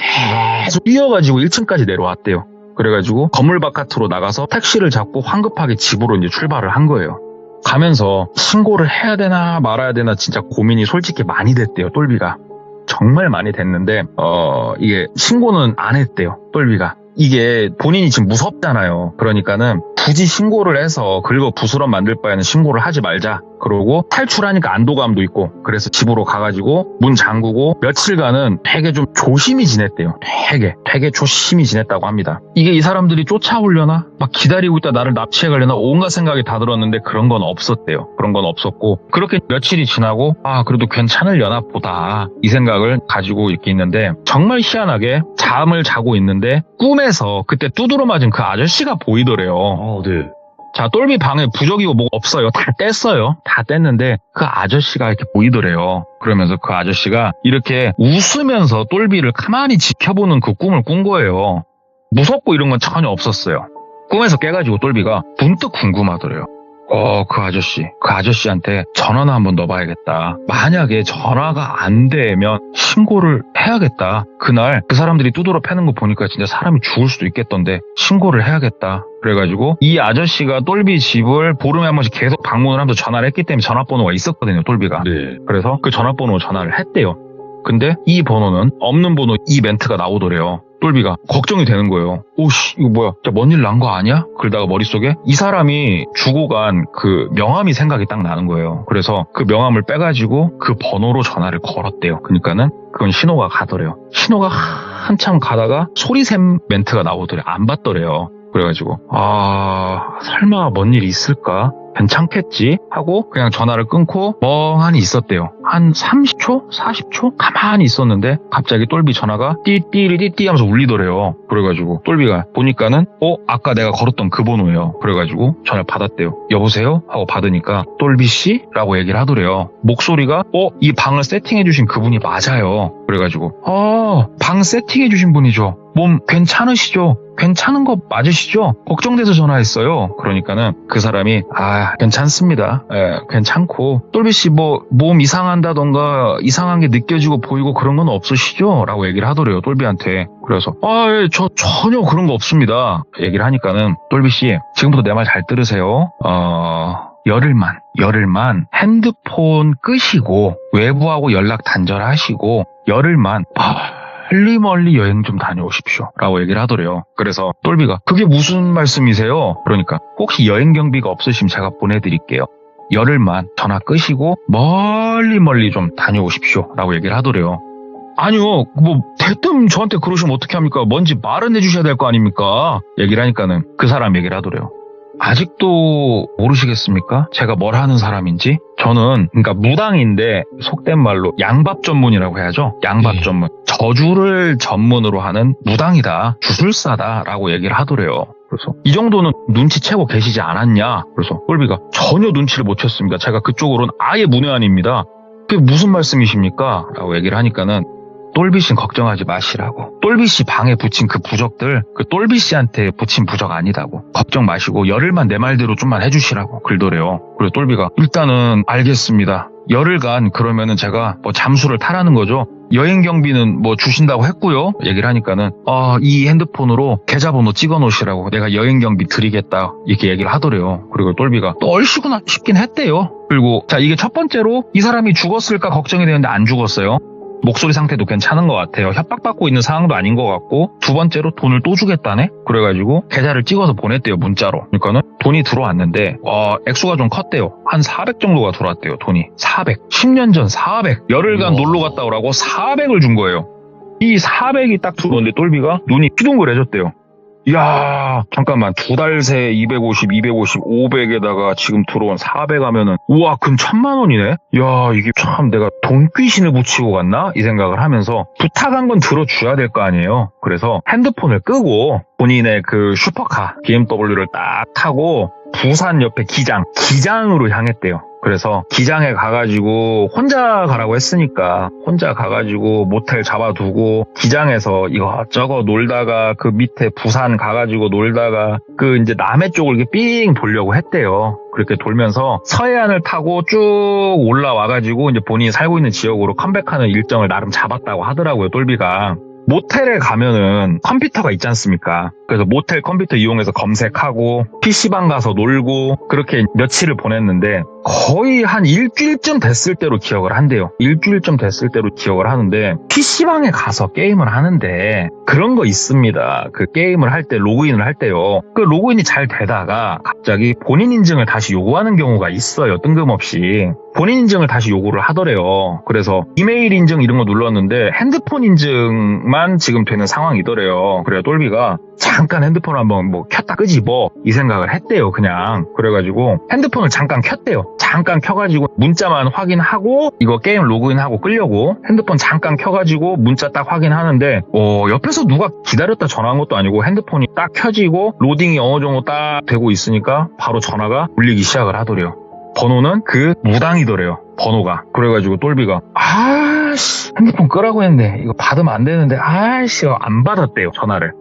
계속 뛰어가지고 1층까지 내려왔대요. 그래가지고 건물 바깥으로 나가서 택시를 잡고 황급하게 집으로 이제 출발을 한 거예요. 가면서 신고를 해야 되나 말아야 되나 진짜 고민이 솔직히 많이 됐대요. 똘비가 정말 많이 됐는데 이게 신고는 안 했대요. 똘비가 이게 본인이 지금 무섭잖아요. 그러니까는 굳이 신고를 해서 긁어 부스럼 만들 바에는 신고를 하지 말자. 그러고 탈출하니까 안도감도 있고, 그래서 집으로 가가지고 문 잠그고 며칠간은 되게 좀 조심히 지냈대요. 되게 조심히 지냈다고 합니다. 이게 이 사람들이 쫓아오려나? 막 기다리고 있다 나를 납치해가려나? 온갖 생각이 다 들었는데 그런 건 없었대요. 그런 건 없었고, 그렇게 며칠이 지나고 그래도 괜찮으려나 보다 이 생각을 가지고 이렇게 있는데, 정말 희한하게 잠을 자고 있는데 꿈에서 그때 두드러 맞은 그 아저씨가 보이더래요. 네. 자, 똘비 방에 부적이고 뭐가 없어요. 다 뗐어요. 다 뗐는데 그 아저씨가 이렇게 보이더래요. 그러면서 그 아저씨가 이렇게 웃으면서 똘비를 가만히 지켜보는 그 꿈을 꾼 거예요. 무섭고 이런 건 전혀 없었어요. 꿈에서 깨가지고 똘비가 문득 궁금하더래요. 그 아저씨한테 전화나 한번 넣어봐야겠다. 만약에 전화가 안 되면 신고를 해야겠다. 그날 그 사람들이 두드러 패는 거 보니까 진짜 사람이 죽을 수도 있겠던데 신고를 해야겠다. 그래가지고 이 아저씨가 똘비 집을 보름에 한 번씩 계속 방문을 하면서 전화를 했기 때문에 전화번호가 있었거든요. 똘비가. 네. 그래서 그 전화번호 전화를 했대요. 근데 이 번호는 없는 번호, 이 멘트가 나오더래요. 똘비가 걱정이 되는 거예요. 오씨, 이거 뭐야? 진짜 뭔 일 난 거 아니야? 그러다가 머릿속에 이 사람이 주고 간 그 명함이 생각이 딱 나는 거예요. 그래서 그 명함을 빼가지고 그 번호로 전화를 걸었대요. 그러니까는 그건 신호가 가더래요. 신호가 한참 가다가 소리샘 멘트가 나오더래요. 안 받더래요. 그래가지고 설마 뭔 일이 있을까? 괜찮겠지? 하고 그냥 전화를 끊고 멍하니 있었대요. 한 30초? 40초? 가만히 있었는데 갑자기 똘비 전화가 띠띠리띠띠 하면서 울리더래요. 그래가지고 똘비가 보니까는 아까 내가 걸었던 그 번호예요. 그래가지고 전화를 받았대요. 여보세요? 하고 받으니까 똘비씨? 라고 얘기를 하더래요. 목소리가 이 방을 세팅해주신 그분이 맞아요. 그래가지고 방 세팅해주신 분이죠. 몸 괜찮으시죠? 괜찮은 거 맞으시죠? 걱정돼서 전화했어요. 그러니까는 그 사람이 괜찮습니다. 괜찮고 똘비씨 뭐 몸 이상한다던가 이상한 게 느껴지고 보이고 그런 건 없으시죠? 라고 얘기를 하더래요. 똘비한테. 그래서 저 전혀 그런 거 없습니다. 얘기를 하니까는 똘비씨 지금부터 내 말 잘 들으세요. 열흘만 핸드폰 끄시고 외부하고 연락 단절하시고 열흘만 멀리 여행 좀 다녀오십시오. 라고 얘기를 하더래요. 그래서 똘비가 그게 무슨 말씀이세요? 그러니까 혹시 여행 경비가 없으시면 제가 보내드릴게요. 열흘만 전화 끄시고 멀리 좀 다녀오십시오. 라고 얘기를 하더래요. 아니요, 대뜸 저한테 그러시면 어떻게 합니까? 뭔지 말은 해주셔야 될 거 아닙니까? 얘기를 하니까는 그 사람 얘기를 하더래요. 아직도 모르시겠습니까? 제가 뭘 하는 사람인지? 저는 그러니까 무당인데 속된 말로 양밥 전문이라고 해야죠. 양밥 전문. 저주를 전문으로 하는 무당이다. 주술사다. 라고 얘기를 하더래요. 그래서 이 정도는 눈치채고 계시지 않았냐? 그래서 똘비가 전혀 눈치를 못 챘습니다. 제가 그쪽으로는 아예 문외한입니다. 그게 무슨 말씀이십니까? 라고 얘기를 하니까는 똘비씨 걱정하지 마시라고. 똘비씨 방에 붙인 그 부적들 그 똘비씨한테 붙인 부적 아니다고. 걱정 마시고 열흘만 내 말대로 좀만 해주시라고 그러더래요. 그래서 똘비가 일단은 알겠습니다. 열흘간 그러면은 제가 잠수를 타라는 거죠. 여행 경비는 주신다고 했고요. 얘기를 하니까는 이 핸드폰으로 계좌번호 찍어 놓으시라고 내가 여행 경비 드리겠다 이렇게 얘기를 하더래요. 그리고 똘비가 또 얼씨구나 싶긴 했대요. 그리고 자 이게 첫 번째로 이 사람이 죽었을까 걱정이 되는데 안 죽었어요. 목소리 상태도 괜찮은 것 같아요. 협박받고 있는 상황도 아닌 것 같고 두 번째로 돈을 또 주겠다네? 그래가지고 계좌를 찍어서 보냈대요. 문자로. 그러니까는 돈이 들어왔는데 액수가 좀 컸대요. 한 400 정도가 들어왔대요. 돈이. 400. 10년 전 400. 열흘간 놀러 갔다 오라고 400을 준 거예요. 이 400이 딱 들어오는데 똘비가 눈이 휘둥그레졌대요. 야, 잠깐만. 2달 새 250, 500에다가 지금 들어온 400 하면은, 우와, 근 1000만 원이네? 야, 이게 참 내가 돈귀신을 붙이고 갔나? 이 생각을 하면서 부탁한 건 들어줘야 될 거 아니에요. 그래서 핸드폰을 끄고 본인의 그 슈퍼카, BMW를 딱 타고 부산 옆에 기장으로 향했대요. 그래서 기장에 가가지고 혼자 가라고 했으니까 혼자 가가지고 모텔 잡아두고 기장에서 이거저거 놀다가 그 밑에 부산 가가지고 놀다가 그 이제 남해 쪽을 이렇게 삥 돌려고 했대요. 그렇게 돌면서 서해안을 타고 쭉 올라와가지고 이제 본인이 살고 있는 지역으로 컴백하는 일정을 나름 잡았다고 하더라고요, 똘비가. 모텔에 가면은 컴퓨터가 있지 않습니까? 그래서 모텔 컴퓨터 이용해서 검색하고 PC방 가서 놀고 그렇게 며칠을 보냈는데 거의 한 일주일쯤 됐을 때로 기억을 한대요. 일주일쯤 됐을 때로 기억을 하는데 PC방에 가서 게임을 하는데 그런 거 있습니다. 그 게임을 할 때 로그인을 할 때요. 그 로그인이 잘 되다가 갑자기 본인 인증을 다시 요구하는 경우가 있어요. 뜬금없이. 본인 인증을 다시 요구를 하더래요. 그래서 이메일 인증 이런 거 눌렀는데 핸드폰 인증만 지금 되는 상황이더래요. 그래서 똘비가 잠깐 핸드폰을 한번 뭐 켰다 끄지 뭐 이 생각을 했대요. 그냥 그래가지고 핸드폰을 잠깐 켰대요. 잠깐 켜가지고 문자만 확인하고 이거 게임 로그인하고 끌려고 핸드폰 잠깐 켜가지고 문자 딱 확인하는데 옆에서 누가 기다렸다 전화한 것도 아니고 핸드폰이 딱 켜지고 로딩이 어느 정도 딱 되고 있으니까 바로 전화가 울리기 시작을 하더래요. 번호는 그 무당이더래요. 번호가. 그래가지고 똘비가 아씨 핸드폰 끄라고 했는데 이거 받으면 안 되는데 아씨 안 받았대요. 전화를.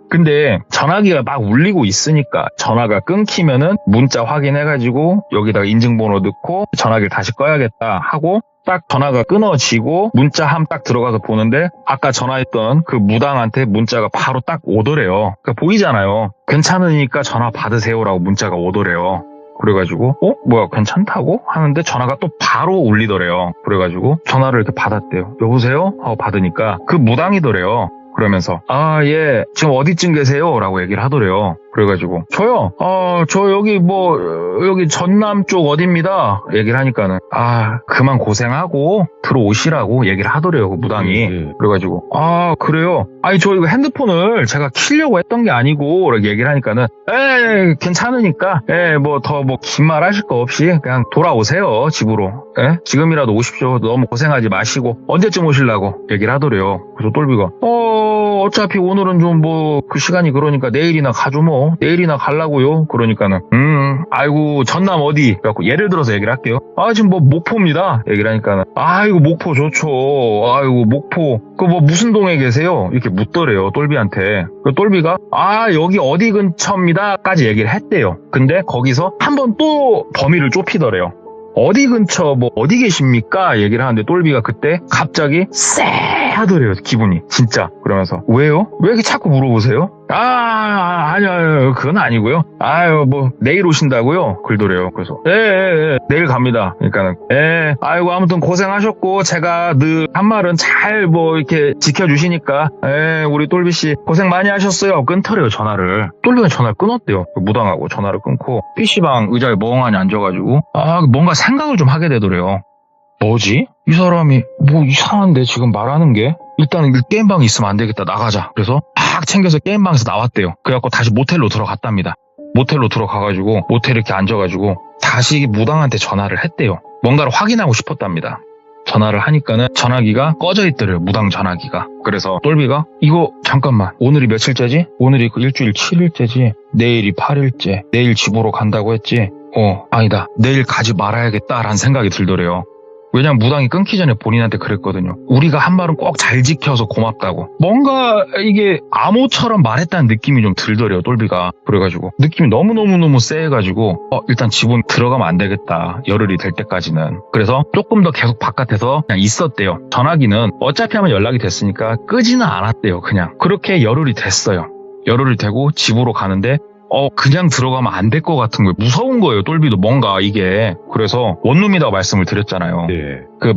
근데 전화기가 막 울리고 있으니까 전화가 끊기면은 문자 확인해가지고 여기다가 인증번호 넣고 전화기를 다시 꺼야겠다 하고 딱 전화가 끊어지고 문자함 딱 들어가서 보는데 아까 전화했던 그 무당한테 문자가 바로 딱 오더래요. 그러니까 보이잖아요. 괜찮으니까 전화 받으세요라고 문자가 오더래요. 그래가지고 뭐야 괜찮다고? 하는데 전화가 또 바로 울리더래요. 그래가지고 전화를 이렇게 받았대요. 여보세요? 하고 받으니까 그 무당이더래요. 그러면서 예 지금 어디쯤 계세요? 라고 얘기를 하더래요. 그래가지고 저요? 저 여기 여기 전남 쪽 어디입니다. 얘기를 하니까는 그만 고생하고 들어오시라고 얘기를 하더래요. 그 무당이. 그래가지고 그래요? 아니 저 이거 핸드폰을 제가 키려고 했던 게 아니고 이렇게 얘기를 하니까는 괜찮으니까 긴 말 하실 거 없이 그냥 돌아오세요 집으로. 지금이라도 오십시오. 너무 고생하지 마시고 언제쯤 오시려고 얘기를 하더래요. 그래서 똘비가 어차피 오늘은 좀 그 시간이 그러니까 내일이나 가죠 뭐. 내일이나 가려고요. 그러니까는 아이고 전남 어디? 그래갖고 예를 들어서 얘기를 할게요. 지금 목포입니다. 얘기를 하니까는 아이고 목포 좋죠. 아이고 목포 그 무슨 동에 계세요? 이렇게 묻더래요. 똘비한테. 그 똘비가 여기 어디 근처입니다. 까지 얘기를 했대요. 근데 거기서 한 번 또 범위를 좁히더래요. 어디 근처 어디 계십니까? 얘기를 하는데 똘비가 그때 갑자기 쎄하더래요. 기분이 진짜. 그러면서 왜요? 왜 이렇게 자꾸 물어보세요? 아니요 그건 아니고요. 내일 오신다고요? 그러더래요. 그래서 내일 갑니다. 그러니까는 아이고 아무튼 고생하셨고 제가 늘 한 말은 잘 이렇게 지켜주시니까 우리 똘비씨 고생 많이 하셨어요. 끊더래요 전화를. 똘비가 전화를 끊었대요. 무당하고 전화를 끊고 PC방 의자에 멍하니 앉아가지고 뭔가 생각을 좀 하게 되더래요. 뭐지? 이 사람이 이상한데 지금 말하는 게? 일단은 게임방에 있으면 안 되겠다. 나가자. 그래서 막 챙겨서 게임방에서 나왔대요. 그래갖고 다시 모텔로 들어갔답니다. 모텔로 들어가가지고 모텔에 이렇게 앉아가지고 다시 무당한테 전화를 했대요. 뭔가를 확인하고 싶었답니다. 전화를 하니까는 전화기가 꺼져 있더래요. 무당 전화기가. 그래서 똘비가 이거 잠깐만 오늘이 며칠째지? 오늘이 일주일 7일째지? 내일이 8일째. 내일 집으로 간다고 했지? 아니다. 내일 가지 말아야겠다라는 생각이 들더래요. 왜냐면 무당이 끊기 전에 본인한테 그랬거든요. 우리가 한 말은 꼭 잘 지켜서 고맙다고. 뭔가 이게 암호처럼 말했다는 느낌이 좀 들더래요. 똘비가. 그래가지고 느낌이 너무너무너무 쎄해가지고 일단 집은 들어가면 안 되겠다. 열흘이 될 때까지는. 그래서 조금 더 계속 바깥에서 그냥 있었대요. 전화기는 어차피 하면 연락이 됐으니까 끄지는 않았대요. 그냥. 그렇게 열흘이 됐어요. 열흘이 되고 집으로 가는데 그냥 들어가면 안 될 것 같은 거예요. 무서운 거예요. 똘비도 뭔가 이게. 그래서 원룸이라고 말씀을 드렸잖아요. 그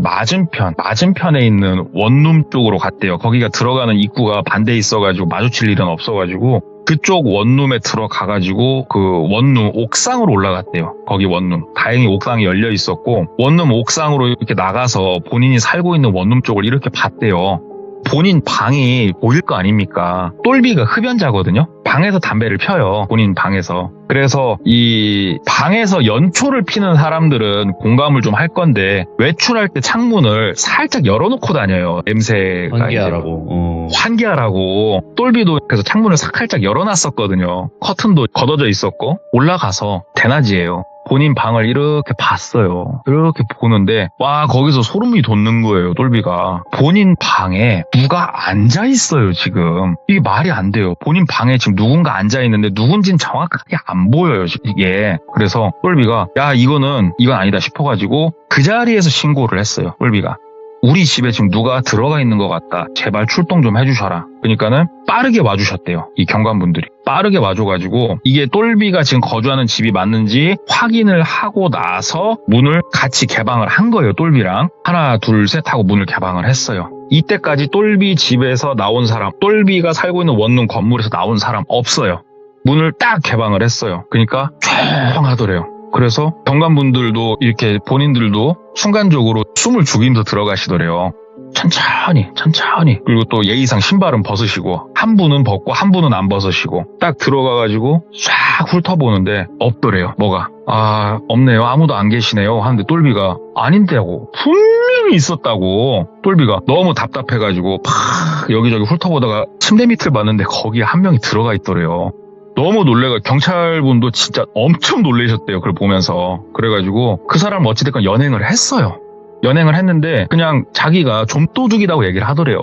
맞은편에 있는 원룸 쪽으로 갔대요. 거기가 들어가는 입구가 반대에 있어가지고 마주칠 일은 없어가지고 그쪽 원룸에 들어가가지고 그 원룸 옥상으로 올라갔대요. 거기 원룸. 다행히 옥상이 열려 있었고 원룸 옥상으로 이렇게 나가서 본인이 살고 있는 원룸 쪽을 이렇게 봤대요. 본인 방이 보일 거 아닙니까? 똘비가 흡연자거든요. 방에서 담배를 펴요. 본인 방에서. 그래서 이 방에서 연초를 피는 사람들은 공감을 좀 할 건데 외출할 때 창문을 살짝 열어놓고 다녀요. 냄새가 환기하라고. 환기하라고. 똘비도 그래서 창문을 살짝 열어놨었거든요. 커튼도 걷어져 있었고 올라가서 대낮이에요. 본인 방을 이렇게 봤어요. 이렇게 보는데 와 거기서 소름이 돋는 거예요. 똘비가. 본인 방에 누가 앉아있어요 지금. 이게 말이 안 돼요. 본인 방에 지금 누군가 앉아있는데 누군지는 정확하게 안 보여요 이게. 그래서 똘비가 야 이건 아니다 싶어가지고 그 자리에서 신고를 했어요. 똘비가. 우리 집에 지금 누가 들어가 있는 것 같다. 제발 출동 좀 해주셔라. 그러니까는 빠르게 와주셨대요. 이 경관분들이. 빠르게 와줘가지고 이게 똘비가 지금 거주하는 집이 맞는지 확인을 하고 나서 문을 같이 개방을 한 거예요. 똘비랑. 하나 둘 셋 하고 문을 개방을 했어요. 이때까지 똘비 집에서 나온 사람, 똘비가 살고 있는 원룸 건물에서 나온 사람 없어요. 문을 딱 개방을 했어요. 그러니까 조용하더래요. 그래서 경관분들도 이렇게 본인들도 순간적으로 숨을 죽이면서 들어가시더래요. 천천히. 그리고 또 예의상 신발은 벗으시고 한 분은 벗고 한 분은 안 벗으시고 딱 들어가가지고 싹 훑어보는데 없더래요. 뭐가. 아 없네요. 아무도 안 계시네요. 하는데 똘비가 아닌데고 분명히 있었다고. 똘비가 너무 답답해가지고 팍 여기저기 훑어보다가 침대 밑을 봤는데 거기에 한 명이 들어가 있더래요. 너무 놀래가 경찰분도 진짜 엄청 놀라셨대요. 그걸 보면서. 그래가지고 그 사람은 어찌됐건 연행을 했어요. 연행을 했는데 그냥 자기가 좀도둑이라고 얘기를 하더래요.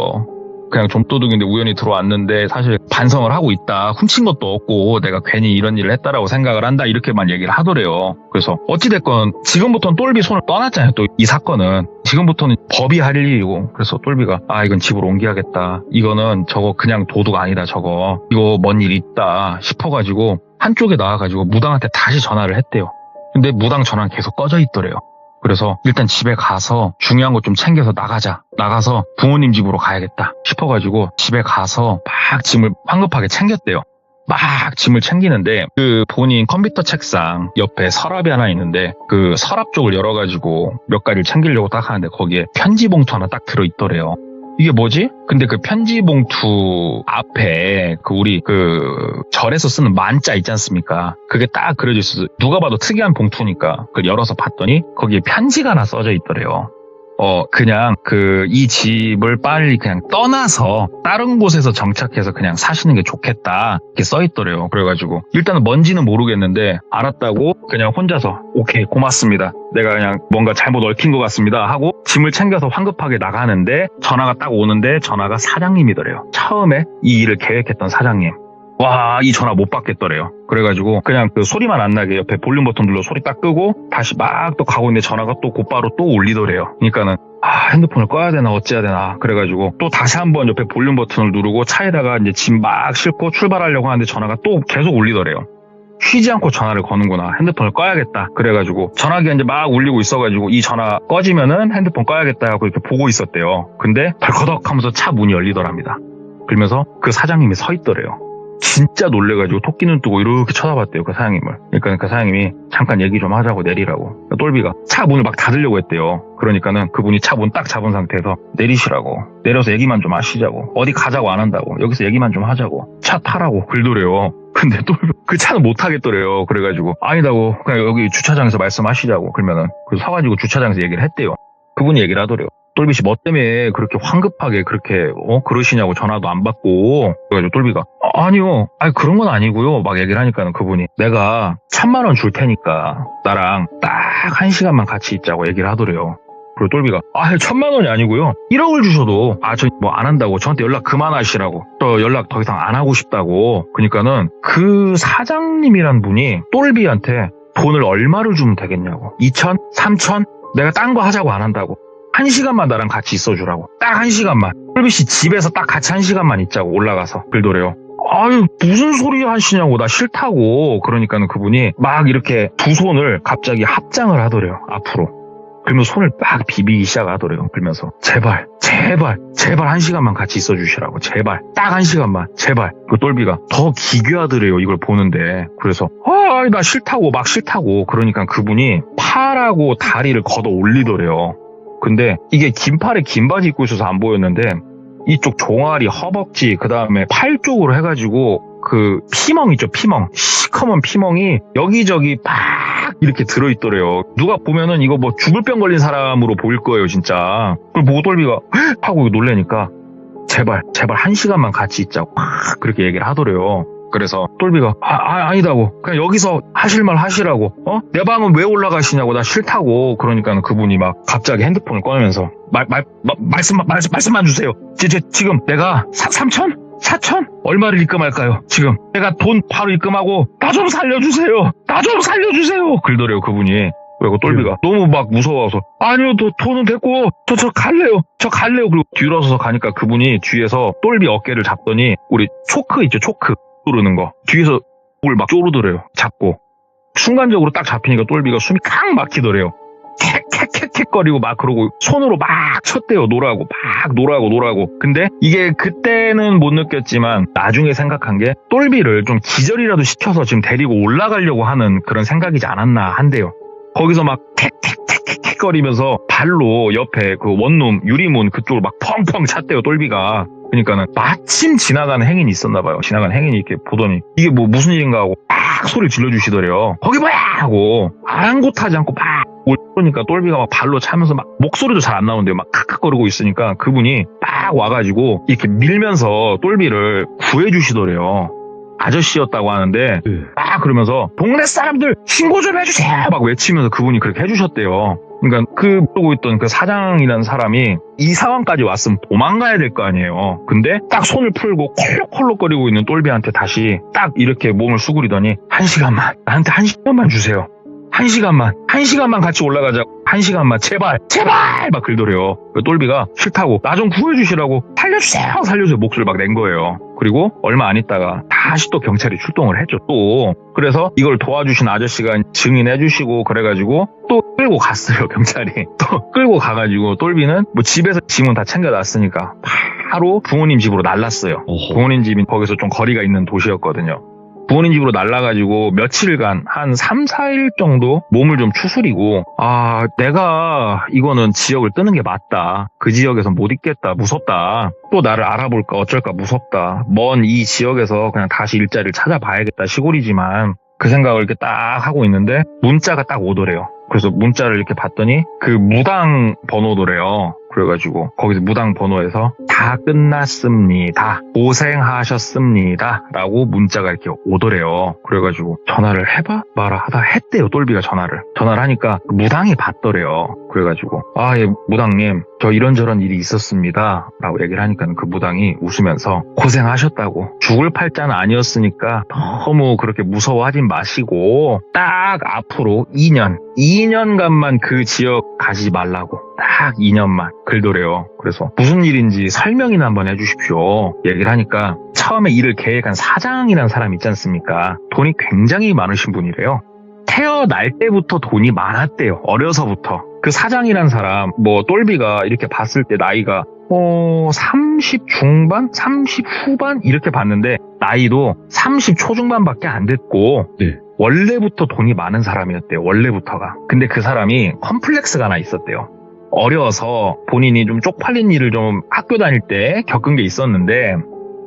그냥 좀도둑인데 우연히 들어왔는데 사실 반성을 하고 있다. 훔친 것도 없고 내가 괜히 이런 일을 했다라고 생각을 한다. 이렇게만 얘기를 하더래요. 그래서 어찌됐건 지금부터는 똘비 손을 떠났잖아요. 또 이 사건은. 지금부터는 법이 할 일이고. 그래서 똘비가 이건 집으로 옮겨야겠다. 이거는 저거 그냥 도둑 아니다 저거. 이거 뭔 일 있다 싶어가지고 한쪽에 나와가지고 무당한테 다시 전화를 했대요. 근데 무당 전화는 계속 꺼져 있더래요. 그래서 일단 집에 가서 중요한 거 좀 챙겨서 나가서 부모님 집으로 가야겠다 싶어가지고 집에 가서 막 짐을 황급하게 챙겼대요. 막 짐을 챙기는데 그 본인 컴퓨터 책상 옆에 서랍이 하나 있는데 그 서랍 쪽을 열어가지고 몇 가지를 챙기려고 딱 하는데 거기에 편지 봉투 하나 딱 들어있더래요. 이게 뭐지? 근데 그 편지 봉투 앞에 그 우리 그 절에서 쓰는 만자 있지 않습니까? 그게 딱 그려져 있어서 누가 봐도 특이한 봉투니까 그걸 열어서 봤더니 거기에 편지가 하나 써져 있더래요. 그냥 이 집을 빨리 그냥 떠나서 다른 곳에서 정착해서 그냥 사시는 게 좋겠다. 이렇게 써있더래요. 그래가지고 일단은 뭔지는 모르겠는데 알았다고 그냥 혼자서 오케이 고맙습니다. 내가 그냥 뭔가 잘못 얽힌 것 같습니다 하고 짐을 챙겨서 황급하게 나가는데 전화가 딱 오는데 전화가 사장님이더래요. 처음에 이 일을 계획했던 사장님. 와, 이 전화 못 받겠더래요. 그래가지고 그냥 그 소리만 안 나게 옆에 볼륨 버튼 눌러 소리 딱 끄고 다시 막 또 가고 있는데 전화가 또 곧바로 또 울리더래요. 그러니까는 핸드폰을 꺼야 되나 어찌해야 되나 그래가지고 또 다시 한번 옆에 볼륨 버튼을 누르고 차에다가 이제 짐 막 싣고 출발하려고 하는데 전화가 또 계속 울리더래요. 쉬지 않고 전화를 거는구나. 핸드폰을 꺼야겠다. 그래가지고 전화기가 이제 막 울리고 있어가지고 이 전화 꺼지면은 핸드폰 꺼야겠다 하고 이렇게 보고 있었대요. 근데 덜커덕 하면서 차 문이 열리더랍니다. 그러면서 그 사장님이 서 있더래요. 진짜 놀래가지고 토끼 눈 뜨고 이렇게 쳐다봤대요. 그 사장님을. 그러니까 그 사장님이 잠깐 얘기 좀 하자고 내리라고. 똘비가 차 문을 막 닫으려고 했대요. 그러니까는 그분이 차 문 딱 잡은 상태에서 내리시라고. 내려서 얘기만 좀 하시자고. 어디 가자고 안 한다고. 여기서 얘기만 좀 하자고. 차 타라고 그러더래요. 근데 똘비 그 차는 못 타겠더래요. 그래가지고 아니다고 그냥 여기 주차장에서 말씀하시자고. 그러면은 그래서 서가지고 주차장에서 얘기를 했대요. 그분이 얘기를 하더래요. 똘비 씨 뭐 때문에 그렇게 황급하게 그렇게 그러시냐고 전화도 안 받고. 그래가지고 똘비가 아니요. 그런 건 아니고요. 막 얘기를 하니까는 그분이 내가 1,000만 원 줄 테니까 나랑 딱 1시간만 같이 있자고 얘기를 하더래요. 그리고 똘비가 1,000만 원이 아니고요. 1억을 주셔도 저 뭐 안 한다고 저한테 연락 그만하시라고 또 연락 더 이상 안 하고 싶다고. 그러니까는 그 사장님이란 분이 똘비한테 돈을 얼마를 주면 되겠냐고. 2,000? 3,000? 내가 딴 거 하자고 안 한다고. 1시간만 나랑 같이 있어주라고. 딱 1시간만. 똘비씨 집에서 딱 같이 1시간만 있자고 올라가서. 그러더래요. 무슨 소리 하시냐고. 나 싫다고. 그러니까는 그분이 막 이렇게 두 손을 갑자기 합장을 하더래요. 앞으로. 그러면서 손을 막 비비기 시작하더래요. 그러면서 제발 1시간만 같이 있어주시라고. 제발 딱 1시간만 제발. 그 똘비가 더 기괴하더래요. 이걸 보는데. 그래서 나 싫다고 막 싫다고. 그러니까 그분이 팔하고 다리를 걷어 올리더래요. 근데 이게 긴 팔에 긴 바지 입고 있어서 안 보였는데 이쪽 종아리, 허벅지, 그 다음에 팔 쪽으로 해가지고 그 피멍 있죠, 피멍. 시커먼 피멍이 여기저기 막 이렇게 들어있더래요. 누가 보면은 이거 뭐 죽을 병 걸린 사람으로 보일 거예요, 진짜. 그걸 보고 똘비가 하고 놀래니까 제발 1시간만 같이 있자고 막 그렇게 얘기를 하더래요. 그래서 똘비가 아니다고, 그냥 여기서 하실 말 하시라고, 내 방은 왜 올라가시냐고, 나 싫다고. 그러니까 그분이 막 갑자기 핸드폰을 꺼내면서 말씀만 주세요. 지금 내가 3천? 4천? 얼마를 입금할까요? 지금 내가 돈 바로 입금하고 나 좀 살려주세요. 그러더래요, 그분이. 그리고 똘비가 너무 막 무서워서 아니요, 돈은 됐고 저 갈래요. 그리고 뒤로서서 가니까 그분이 뒤에서 똘비 어깨를 잡더니 우리 초크 있죠, 초크 쪼르는 거 뒤에서 목을 막 쪼르더래요, 잡고. 순간적으로 딱 잡히니까 똘비가 숨이 칵 막히더래요. 캑거리고 막 그러고 손으로 막 쳤대요. 노라고. 근데 이게 그때는 못 느꼈지만 나중에 생각한 게 똘비를 좀 기절이라도 시켜서 지금 데리고 올라가려고 하는 그런 생각이지 않았나 한데요. 거기서 막 거리면서 발로 옆에 그 원룸 유리문 그쪽을 막 펑펑 찼대요, 똘비가. 그러니까는 마침 지나가는 행인이 있었나 봐요. 지나가는 행인이 이렇게 보더니 이게 뭐 무슨 일인가 하고 막 소리를 질러주시더래요. 거기 뭐야 하고 아랑곳하지 않고 막 그러니까 똘비가 막 발로 차면서 막 목소리도 잘 안 나오는데요. 막 칵칵거리고 있으니까 그분이 막 와가지고 이렇게 밀면서 똘비를 구해주시더래요. 아저씨였다고 하는데 막 그러면서 동네 사람들 신고 좀 해주세요 막 외치면서 그분이 그렇게 해주셨대요. 그러니까 그 보고 있던 그 사장이라는 사람이 이 상황까지 왔으면 도망가야 될 거 아니에요. 근데 딱 손을 풀고 콜록콜록거리고 있는 똘비한테 다시 딱 이렇게 몸을 수그리더니 나한테 1시간만 주세요. 1시간만 같이 올라가자. 1시간만 제발 막 그러더래요. 똘비가 싫다고 나 좀 구해주시라고 살려주세요 목소리를 막 낸 거예요. 그리고 얼마 안 있다가 다시 또 경찰이 출동을 했죠, 또. 그래서 이걸 도와주신 아저씨가 증인해주시고 그래가지고 또 끌고 갔어요, 경찰이. 또 끌고 가가지고 똘비는 뭐 집에서 짐은 다 챙겨놨으니까 바로 부모님 집으로 날랐어요. 부모님 집이 거기서 좀 거리가 있는 도시였거든요. 부모님 집으로 날라가지고 며칠간 한 3, 4일 정도 몸을 좀 추스리고 내가 이거는 지역을 뜨는 게 맞다. 그 지역에서 못 있겠다. 무섭다. 또 나를 알아볼까 어쩔까 무섭다. 먼 이 지역에서 그냥 다시 일자리를 찾아봐야겠다. 시골이지만 그 생각을 이렇게 딱 하고 있는데 문자가 딱 오더래요. 그래서 문자를 이렇게 봤더니 그 무당 번호더래요. 그래가지고 거기서 무당 번호에서 다 끝났습니다. 고생하셨습니다. 라고 문자가 이렇게 오더래요. 그래가지고 전화를 해봐 마라 하다 했대요, 똘비가 전화를 하니까 무당이 받더래요. 그래가지고 예, 무당님 저 이런저런 일이 있었습니다. 라고 얘기를 하니까 그 무당이 웃으면서 고생하셨다고, 죽을 팔자는 아니었으니까 너무 그렇게 무서워하지 마시고 딱 앞으로 2년간만 그 지역 가지 말라고, 딱 2년만 그러더래요. 그래서 무슨 일인지 설명이나 한번 해주십시오 얘기를 하니까 처음에 일을 계획한 사장이라는 사람 있지 않습니까? 돈이 굉장히 많으신 분이래요. 태어날 때부터 돈이 많았대요. 어려서부터. 그 사장이란 사람, 뭐 똘비가 이렇게 봤을 때 나이가 30 중반? 30 후반? 이렇게 봤는데 나이도 30 초중반밖에 안 됐고 원래부터 돈이 많은 사람이었대요. 원래부터가. 근데 그 사람이 컴플렉스가 하나 있었대요. 어려서 본인이 좀 쪽팔린 일을 좀 학교 다닐 때 겪은 게 있었는데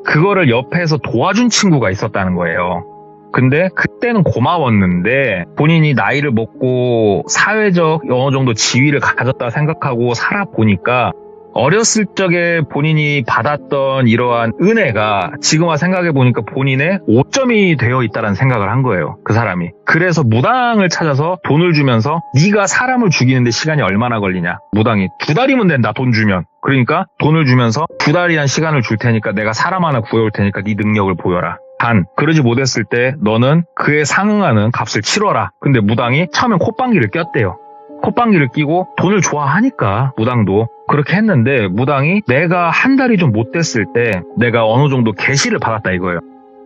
그거를 옆에서 도와준 친구가 있었다는 거예요. 근데 그때는 고마웠는데 본인이 나이를 먹고 사회적 어느 정도 지위를 가졌다 생각하고 살아보니까 어렸을 적에 본인이 받았던 이러한 은혜가 지금 와 생각해보니까 본인의 오점이 되어 있다는 생각을 한 거예요, 그 사람이. 그래서 무당을 찾아서 돈을 주면서 네가 사람을 죽이는데 시간이 얼마나 걸리냐, 무당이 2달이면 된다 돈 주면. 그러니까 돈을 주면서 2달이란 시간을 줄 테니까 내가 사람 하나 구해올 테니까 네 능력을 보여라. 단 그러지 못했을 때 너는 그에 상응하는 값을 치러라. 근데 무당이 처음엔 콧방귀를 꼈대요. 콧방귀를 끼고 돈을 좋아하니까 무당도 그렇게 했는데 무당이 내가 한 달이 좀 못 됐을 때 내가 어느 정도 계시를 받았다 이거예요.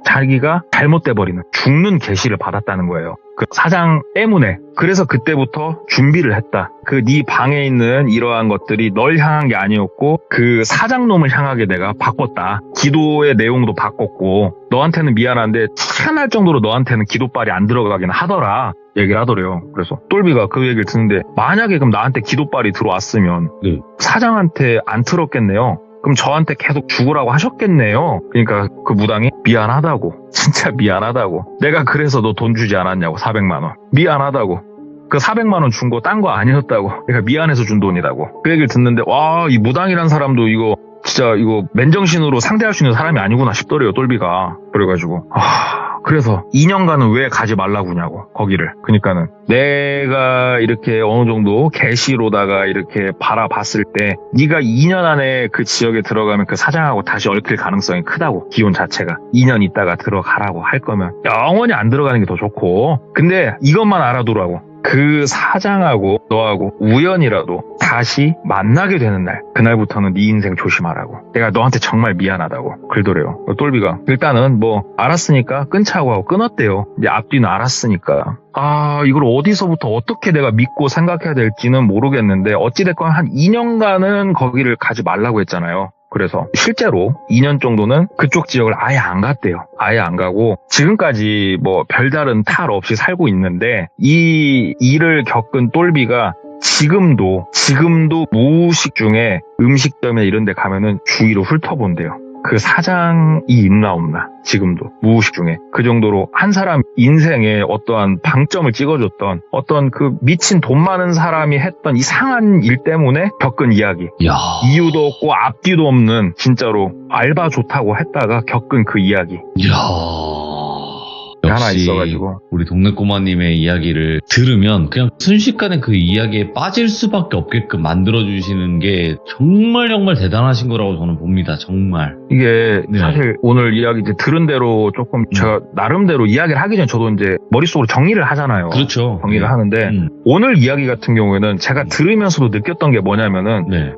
자기가 잘못돼버리는 죽는 계시를 받았다는 거예요. 그 사장 때문에. 그래서 그때부터 준비를 했다. 그 네 방에 있는 이러한 것들이 널 향한 게 아니었고 그 사장놈을 향하게 내가 바꿨다. 기도의 내용도 바꿨고 너한테는 미안한데 희한할 정도로 너한테는 기도빨이 안 들어가긴 하더라 얘기를 하더래요. 그래서 똘비가 그 얘기를 듣는데 만약에 그럼 나한테 기도빨이 들어왔으면 사장한테 안 틀었겠네요. 그럼 저한테 계속 죽으라고 하셨겠네요. 그러니까 그 무당이 미안하다고, 진짜 미안하다고, 내가 그래서 너 돈 주지 않았냐고, 400만 원 미안하다고, 그 400만 원 준 거 딴 거 아니었다고, 내가 미안해서 준 돈이라고. 그 얘기를 듣는데 와, 이 무당이란 사람도 이거 진짜 이거 맨정신으로 상대할 수 있는 사람이 아니구나 싶더래요, 똘비가. 그래가지고 그래서 2년간은 왜 가지 말라고냐고, 거기를. 그러니까는 내가 이렇게 어느 정도 계시로다가 이렇게 바라봤을 때 네가 2년 안에 그 지역에 들어가면 그 사장하고 다시 얽힐 가능성이 크다고, 기온 자체가. 2년 있다가 들어가라고 할 거면 영원히 안 들어가는 게 더 좋고. 근데 이것만 알아두라고, 그 사장하고 너하고 우연이라도 다시 만나게 되는 날, 그날부터는 네 인생 조심하라고, 내가 너한테 정말 미안하다고 그러더래요. 똘비가 일단은 뭐 알았으니까 끊자고 하고 끊었대요. 이제 앞뒤는 알았으니까. 이걸 어디서부터 어떻게 내가 믿고 생각해야 될지는 모르겠는데 어찌됐건 한 2년간은 거기를 가지 말라고 했잖아요. 그래서 실제로 2년 정도는 그쪽 지역을 아예 안 갔대요. 아예 안 가고 지금까지 뭐 별다른 탈 없이 살고 있는데, 이 일을 겪은 똘비가 지금도 무의식 중에 음식점에 이런 데 가면은 주위로 훑어본대요. 그 사장이 있나 없나, 지금도 무의식 중에. 그 정도로 한 사람 인생에 어떠한 방점을 찍어줬던 어떤 그 미친 돈 많은 사람이 했던 이상한 일 때문에 겪은 이야기. 야. 이유도 없고 앞뒤도 없는, 진짜로 알바 좋다고 했다가 겪은 그 이야기. 이야. 하나 역시 있어가지고. 우리 동네 꼬마님의 이야기를 들으면 그냥 순식간에 그 이야기에 빠질 수밖에 없게끔 만들어주시는 게 정말 대단하신 거라고 저는 봅니다. 정말. 이게 네. 사실 오늘 이야기 이제 들은 대로 조금 제가 나름대로 이야기를 하기 전에 저도 이제 머릿속으로 정리를 하잖아요. 그렇죠. 정리를 하는데 오늘 이야기 같은 경우에는 제가 들으면서도 느꼈던 게 뭐냐면은 네.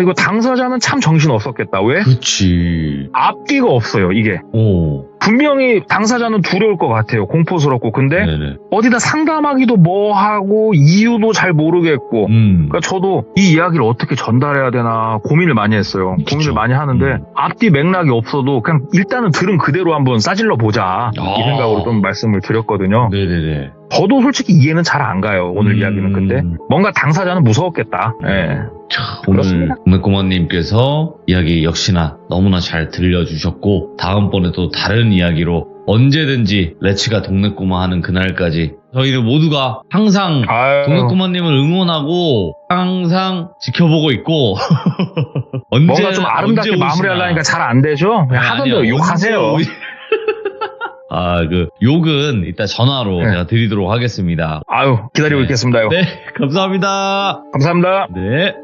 이거 당사자는 참 정신 없었겠다. 왜? 그렇지. 앞뒤가 없어요, 이게. 오. 분명히 당사자는 두려울 것 같아요. 공포스럽고. 근데 네네. 어디다 상담하기도 뭐하고 이유도 잘 모르겠고. 그러니까 저도 이 이야기를 어떻게 전달해야 되나 고민을 많이 했어요. 그쵸. 고민을 많이 하는데 앞뒤 맥락이 없어도 그냥 일단은 들은 그대로 한번 싸질러 보자, 이 생각으로 좀 말씀을 드렸거든요. 네네네. 저도 솔직히 이해는 잘 안 가요, 오늘 이야기는. 근데 뭔가 당사자는 무서웠겠다. 예. 오늘 그렇습니다. 동네 꼬마님께서 이야기 역시나 너무나 잘 들려주셨고, 다음번에 또 다른 이야기로 언제든지 레츠가 동네 꼬마 하는 그날까지 저희는 모두가 항상 동네 꼬마님을 응원하고 항상 지켜보고 있고 뭔가 좀 아름답게 마무리하려니까 잘 안 되죠? 그냥 하던 대로 욕하세요. 그 욕은 이따 전화로 네. 제가 드리도록 하겠습니다. 기다리고 네. 있겠습니다. 네, 감사합니다. 감사합니다. 네.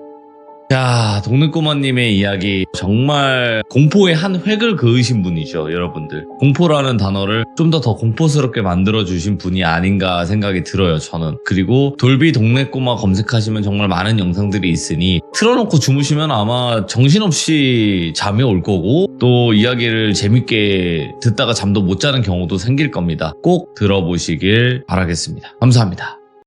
자, 동네 꼬마님의 이야기, 정말 공포의 한 획을 그으신 분이죠, 여러분들. 공포라는 단어를 좀 더 공포스럽게 만들어주신 분이 아닌가 생각이 들어요, 저는. 그리고 돌비 동네 꼬마 검색하시면 정말 많은 영상들이 있으니 틀어놓고 주무시면 아마 정신없이 잠이 올 거고, 또 이야기를 재밌게 듣다가 잠도 못 자는 경우도 생길 겁니다. 꼭 들어보시길 바라겠습니다. 감사합니다.